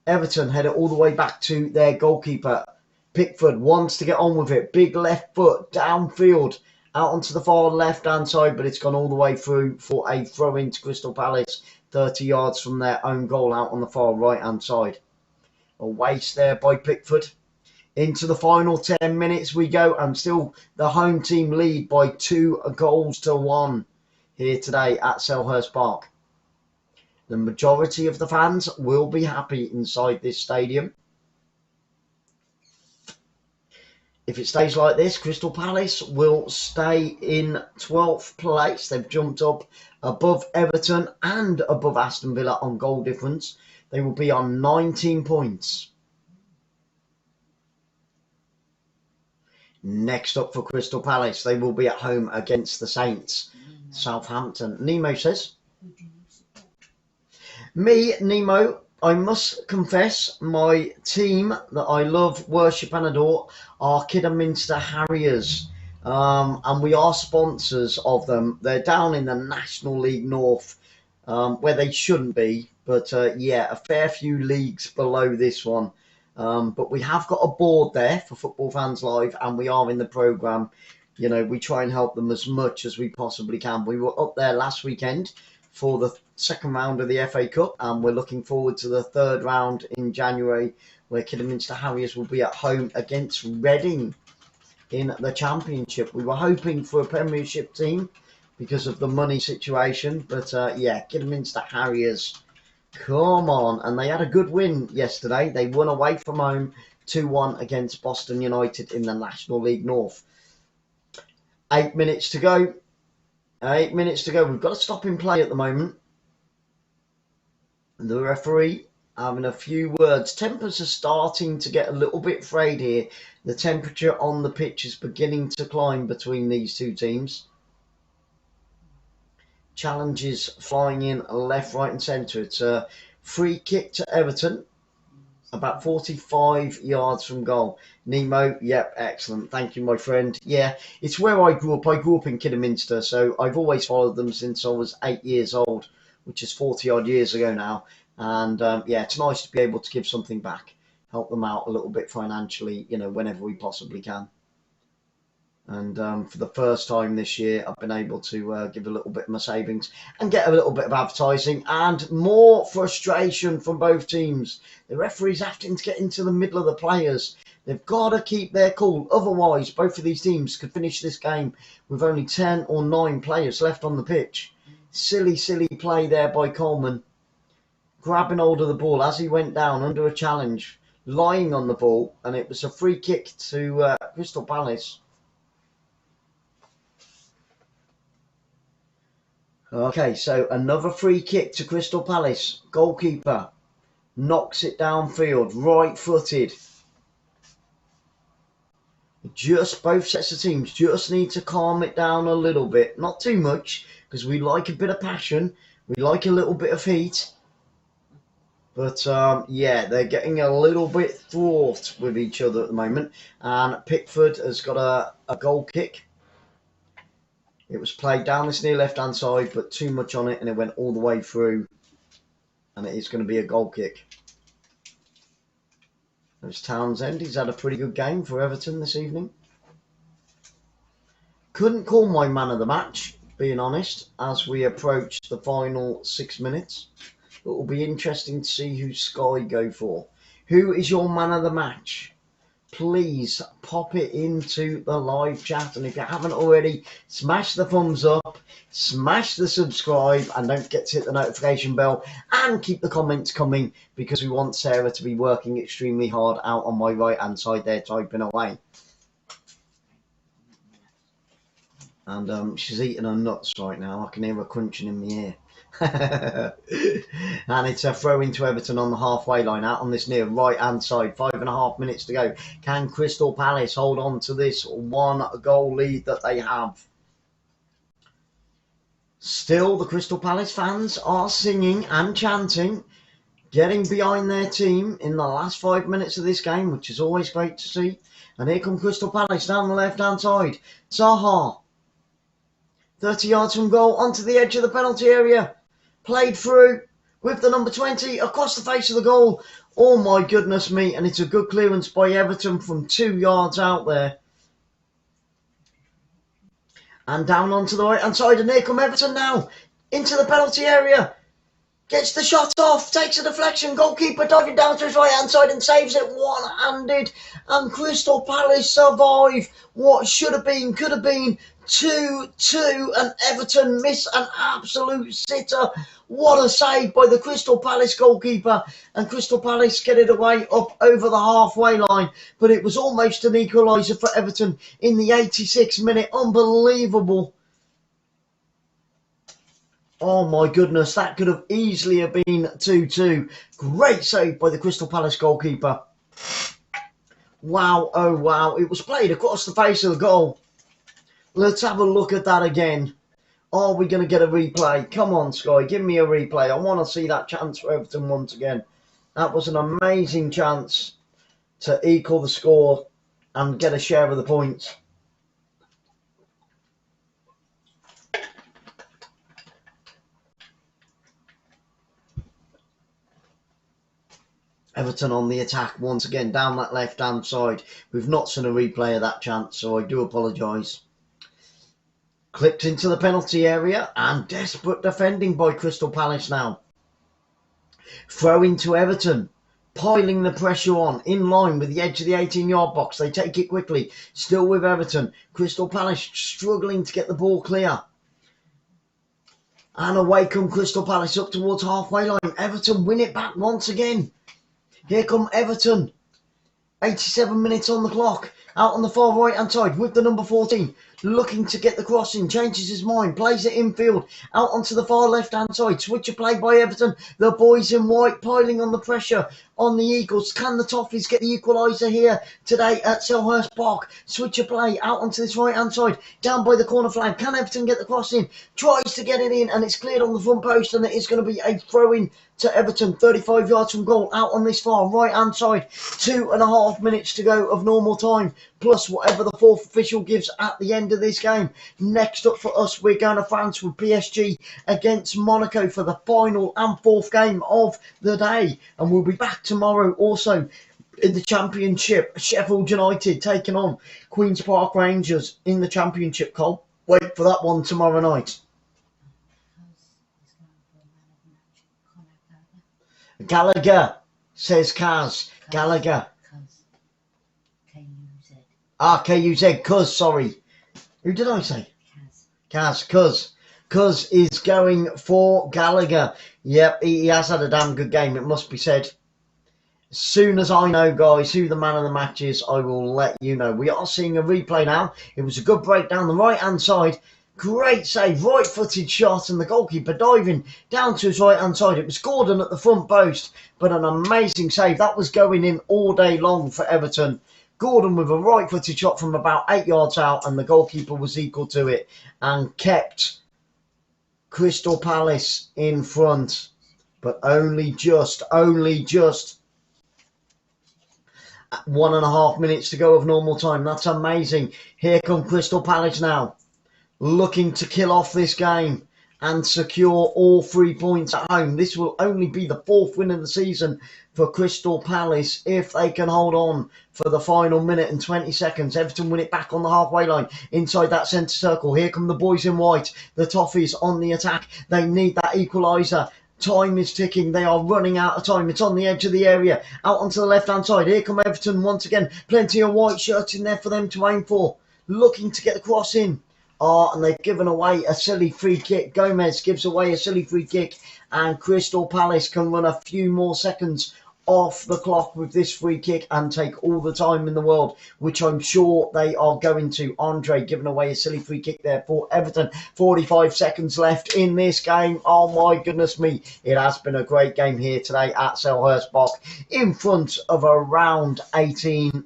Speaker 1: Everton head it all the way back to their goalkeeper. Pickford wants to get on with it. Big left foot downfield. Out onto the far left-hand side, but it's gone all the way through for a throw-in to Crystal Palace, 30 yards from their own goal out on the far right-hand side. A waste there by Pickford. Into the final 10 minutes we go, and still the home team lead by 2 goals to 1 here today at Selhurst Park. The majority of the fans will be happy inside this stadium. If it stays like this, Crystal Palace will stay in 12th place. They've jumped up above Everton and above Aston Villa on goal difference. They will be on 19 points. Next up for Crystal Palace, they will be at home against the Saints. Southampton. Nemo says, me, Nemo, I must confess, my team that I love, worship and adore are Kidderminster Harriers. And we are sponsors of them. They're down in the National League North, where they shouldn't be. But yeah, a fair few leagues below this one. But we have got a board there for Football Fans Live, and we are in the programme. You know, we try and help them as much as we possibly can. We were up there last weekend for the second round of the FA Cup, and we're looking forward to the third round in January, where Kidderminster Harriers will be at home against Reading in the Championship. We were hoping for a Premiership team because of the money situation, but yeah, Kidderminster Harriers, come on. And they had a good win yesterday. They won away from home 2-1 against Boston United in the National League North. 8 minutes to go. 8 minutes to go. We've got to stop in play at the moment. The referee having a few words. Tempers are starting to get a little bit frayed here. The temperature on the pitch is beginning to climb between these two teams. Challenges flying in left, right and centre. It's a free kick to Everton. About 45 yards from goal. Nemo, yep, excellent. Thank you, my friend. Yeah, it's where I grew up. I grew up in Kidderminster, so I've always followed them since I was 8 years old, which is 40 odd years ago now. And yeah, it's nice to be able to give something back, help them out a little bit financially, you know, whenever we possibly can. And for the first time this year, I've been able to give a little bit of my savings and get a little bit of advertising and more frustration from both teams. The referees having to get into the middle of the players. They've got to keep their cool. Otherwise, both of these teams could finish this game with only 10 or 9 players left on the pitch. Silly, silly play there by Coleman. Grabbing hold of the ball as he went down under a challenge, lying on the ball, and it was a free kick to Crystal Palace. Okay, so another free kick to Crystal Palace. Goalkeeper knocks it downfield, right-footed. Just both sets of teams just need to calm it down a little bit. Not too much, because we like a bit of passion. We like a little bit of heat. But, yeah, they're getting a little bit fraught with each other at the moment. And Pickford has got a goal kick. It was played down this near left-hand side, but too much on it, and it went all the way through. And it is going to be a goal kick. There's Townsend. He's had a pretty good game for Everton this evening. Couldn't call my man of the match, being honest, as we approach the final 6 minutes. It will be interesting to see who Sky go for. Who is your man of the match? Please pop it into the live chat, and if you haven't already, smash the thumbs up, smash the subscribe, and don't forget to hit the notification bell and keep the comments coming, because we want Sarah to be working extremely hard out on my right hand side there typing away. And she's eating her nuts right now. I can hear her crunching in the ear. And it's a throw into Everton on the halfway line out on this near right hand side. 5.5 minutes to go. Can Crystal Palace hold on to this 1 goal lead that they have? Still, the Crystal Palace fans are singing and chanting, getting behind their team in the last 5 minutes of this game, which is always great to see. And here come Crystal Palace down the left hand side. Zaha, 30 yards from goal, onto the edge of the penalty area. Played through with the number 20 across the face of the goal. Oh my goodness me, and it's a good clearance by Everton from 2 yards out there. And down onto the right hand side, and here come Everton now into the penalty area. Gets the shot off, takes a deflection, goalkeeper diving down to his right hand side and saves it one-handed. And Crystal Palace survive what should have been, could have been 2-2, and Everton miss an absolute sitter. What a save by the Crystal Palace goalkeeper, and Crystal Palace get it away up over the halfway line, but it was almost an equaliser for Everton in the 86th minute. Unbelievable. Oh my goodness, that could have easily have been 2-2. Great save by the Crystal Palace goalkeeper. Wow, oh wow, it was played across the face of the goal. Let's have a look at that again. Are we going to get a replay? Come on, Sky, give me a replay. I want to see that chance for Everton once again. That was an amazing chance to equal the score and get a share of the points. Everton on the attack once again down that left-hand side. We've not seen a replay of that chance, so I do apologise. Clipped into the penalty area, and desperate defending by Crystal Palace now. Throwing to Everton, piling the pressure on, in line with the edge of the 18-yard box. They take it quickly, still with Everton. Crystal Palace struggling to get the ball clear. And away come Crystal Palace up towards halfway line. Everton win it back once again. Here come Everton. 87 minutes on the clock. out on the far right hand side with the number 14. Looking to get the cross in, changes his mind, plays it infield, out onto the far left-hand side. Switch of play by Everton. The boys in white piling on the pressure on the Eagles. Can the Toffees get the equaliser here today at Selhurst Park? Switch of play out onto this right-hand side, down by the corner flag. Can Everton get the cross in? Tries to get it in, and it's cleared on the front post, and it is going to be a throw-in to Everton, 35 yards from goal, out on this far right-hand side. 2.5 minutes to go of normal time, plus whatever the fourth official gives at the end of this game. Next up for us, we're going to France with PSG against Monaco for the final and fourth game of the day. And we'll be back tomorrow also in the Championship. Sheffield United taking on Queen's Park Rangers in the Championship, Cole. Wait for that one tomorrow night. Gallagher, says Kaz. Gallagher.
Speaker 2: K-U-Z.
Speaker 1: K-U-Z, Cuz, sorry. Who did I say? Kaz, Cuz is going for Gallagher. Yep, he has had a damn good game, it must be said. As soon as I know, guys, who the man of the match is, I will let you know. We are seeing a replay now. It was a good break down the right-hand side. Great save, right-footed shot, and the goalkeeper diving down to his right-hand side. It was Gordon at the front post, but an amazing save. That was going in all day long for Everton. Gordon with a right-footed shot from about 8 yards out, and the goalkeeper was equal to it and kept Crystal Palace in front. But only just 1.5 minutes to go of normal time. That's amazing. Here come Crystal Palace now, looking to kill off this game and secure all 3 points at home. This will only be the fourth win of the season for Crystal Palace if they can hold on for the final minute and 20 seconds. Everton win it back on the halfway line inside that centre circle. Here come the boys in white, the Toffees on the attack. They need that equaliser. Time is ticking. They are running out of time. It's on the edge of the area. Out onto the left-hand side. Here come Everton once again. Plenty of white shirts in there for them to aim for. Looking to get the cross in. And they've given away a silly free kick. Gomez gives away a silly free kick, and Crystal Palace can run a few more seconds off the clock with this free kick and take all the time in the world, which I'm sure they are going to. Andre giving away a silly free kick there for Everton. 45 seconds left in this game. Oh my goodness me. It has been a great game here today at Selhurst Park, in front of around 18,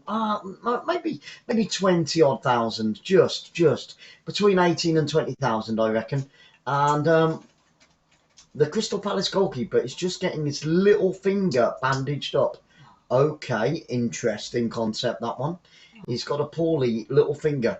Speaker 1: maybe 20 odd thousand, just between 18 and 20,000, I reckon. And the Crystal Palace goalkeeper is just getting his little finger bandaged up. Okay, interesting concept, that one. He's got a poorly little finger.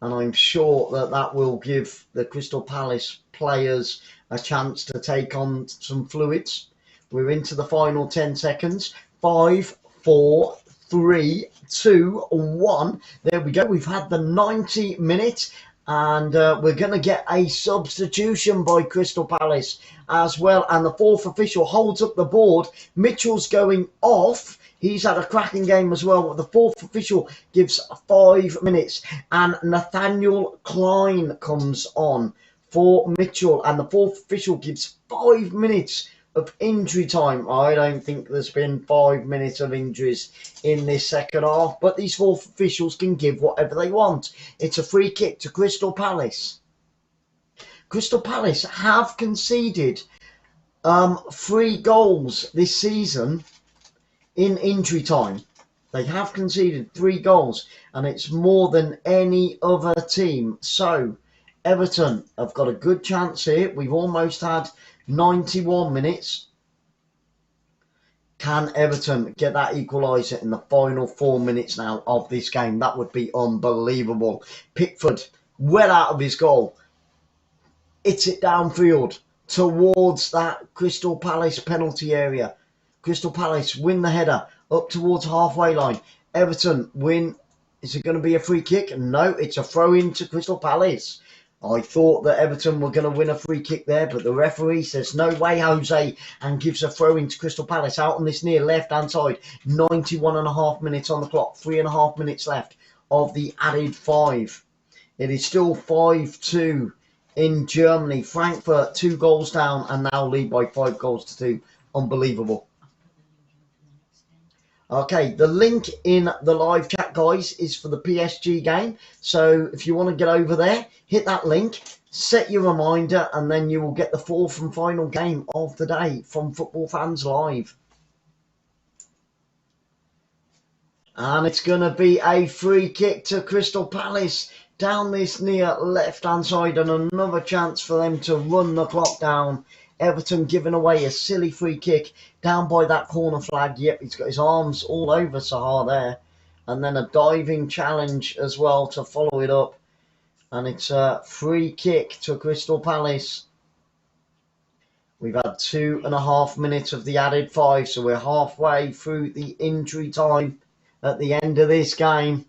Speaker 1: And I'm sure that that will give the Crystal Palace players a chance to take on some fluids. We're into the final 10 seconds. 5, 4, 3, 2, 1. There we go. We've had the 90 minutes. And we're going to get a substitution by Crystal Palace as well. And the fourth official holds up the board. Mitchell's going off. He's had a cracking game as well. The fourth official gives 5 minutes. And Nathaniel Klein comes on for Mitchell. And the fourth official gives 5 minutes of injury time. I don't think there's been 5 minutes of injuries in this second half, but these fourth officials can give whatever they want. It's a free kick to Crystal Palace. Crystal Palace have conceded 3 goals this season in injury time. They have conceded 3 goals, and it's more than any other team. So Everton have got a good chance here. We've almost had 91 minutes. Can Everton get that equaliser in the final 4 minutes now of this game? That would be unbelievable. Pickford, well out of his goal. Hits it downfield towards that Crystal Palace penalty area. Crystal Palace win the header up towards halfway line. Everton win. Is it going to be a free kick? No, it's a throw-in to Crystal Palace. I thought that Everton were going to win a free kick there, but the referee says, no way, Jose, and gives a throw in to Crystal Palace out on this near left-hand side. 91.5 minutes on the clock, 3.5 minutes left of the added 5. It is still 5-2 in Germany. Frankfurt 2 goals down and now lead by 5 goals to 2. Unbelievable. Okay, the link in the live chat, guys, is for the PSG game. So if you want to get over there, hit that link, set your reminder, and then you will get the fourth and final game of the day from Football Fans Live. And it's going to be a free kick to Crystal Palace down this near left-hand side, and another chance for them to run the clock down. Everton giving away a silly free kick down by that corner flag. Yep, he's got his arms all over Zaha there. And then a diving challenge as well to follow it up. And it's a free kick to Crystal Palace. We've had 2.5 minutes of the added 5, so we're halfway through the injury time at the end of this game.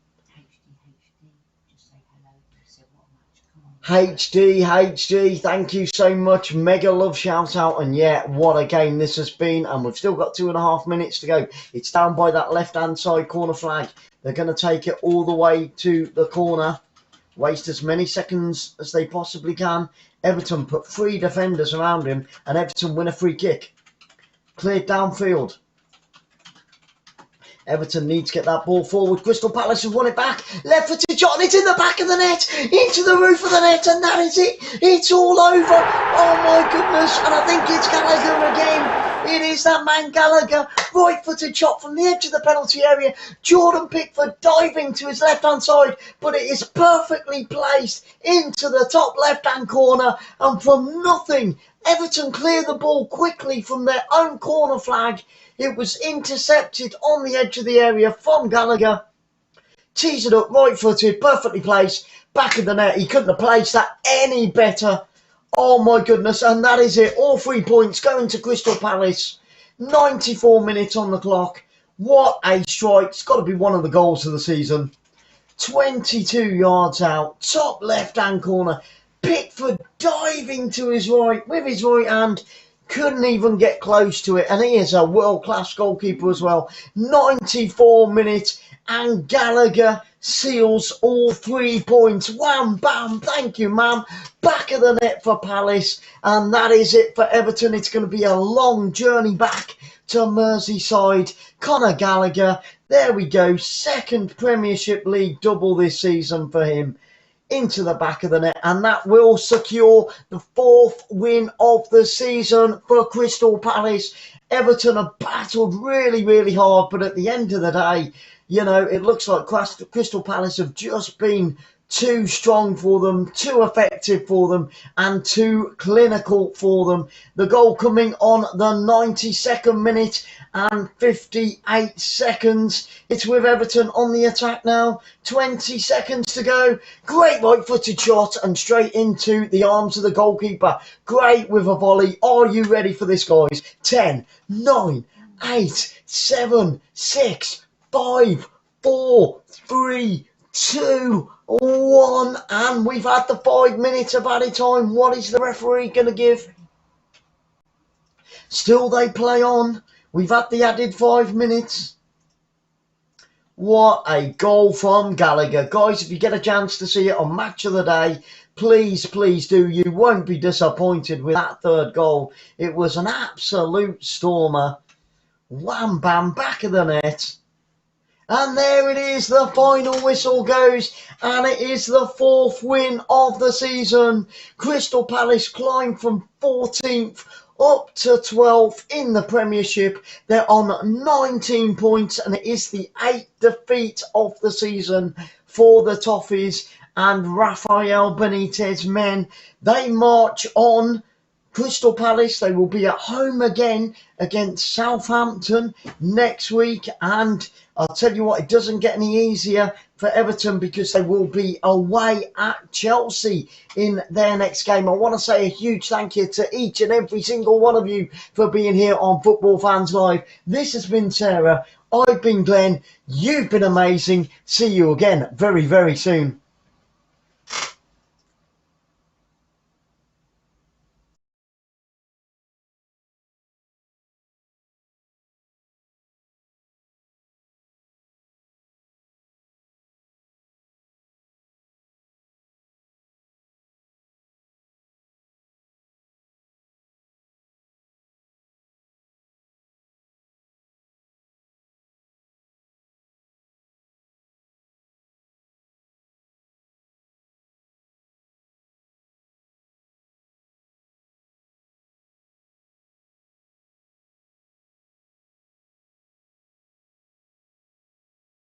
Speaker 1: HD, thank you so much. Mega love shout out. And yeah, what a game this has been. And we've still got 2.5 minutes to go. It's down by that left-hand side corner flag. They're going to take it all the way to the corner. Waste as many seconds as they possibly can. Everton put 3 defenders around him. And Everton win a free kick. Cleared downfield. Everton needs to get that ball forward. Crystal Palace have won it back. Left-footed shot, and it's in the back of the net. Into the roof of the net, and that is it. It's all over. Oh, my goodness. And I think it's Gallagher again. It is that man Gallagher. Right-footed shot from the edge of the penalty area. Jordan Pickford diving to his left-hand side, but it is perfectly placed into the top left-hand corner. And from nothing, Everton clear the ball quickly from their own corner flag. It was intercepted on the edge of the area from Gallagher. Tees it up, right-footed, perfectly placed, back of the net. He couldn't have placed that any better. Oh, my goodness. And that is it. All 3 points going to Crystal Palace. 94 minutes on the clock. What a strike. It's got to be one of the goals of the season. 22 yards out. Top left-hand corner. Pickford diving to his right with his right hand. Couldn't even get close to it. And he is a world-class goalkeeper as well. 94 minutes. And Gallagher seals all 3 points. Wham, bam, thank you, ma'am. Back of the net for Palace. And that is it for Everton. It's going to be a long journey back to Merseyside. Conor Gallagher, there we go. Second Premiership League double this season for him. Into the back of the net, and that will secure the 4th win of the season for Crystal Palace. Everton have battled really, really hard, but at the end of the day, you know, it looks like Crystal Palace have just been too strong for them, too effective for them, and too clinical for them. The goal coming on the 92nd minute and 58 seconds. It's with Everton on the attack now. 20 seconds to go. Great right-footed shot and straight into the arms of the goalkeeper. Great with a volley. Are you ready for this, guys? 10, 9, 8, 7, 6, 5, 4, 3, 2, 1, and we've had the 5 minutes of added time. What is the referee going to give? Still they play on. We've had the added 5 minutes. What a goal from Gallagher. Guys, if you get a chance to see it on Match of the Day, please, please do. You won't be disappointed with that third goal. It was an absolute stormer. Wham, bam, back of the net. And there it is, the final whistle goes, and it is the 4th win of the season. Crystal Palace climb from 14th up to 12th in the Premiership. They're on 19 points, and it is the 8th defeat of the season for the Toffees and Rafael Benitez men. They march on. Crystal Palace, they will be at home again against Southampton next week. And I'll tell you what, it doesn't get any easier for Everton because they will be away at Chelsea in their next game. I want to say a huge thank you to each and every single one of you for being here on Football Fans Live. This has been Sarah. I've been Glenn. You've been amazing. See you again very, very soon.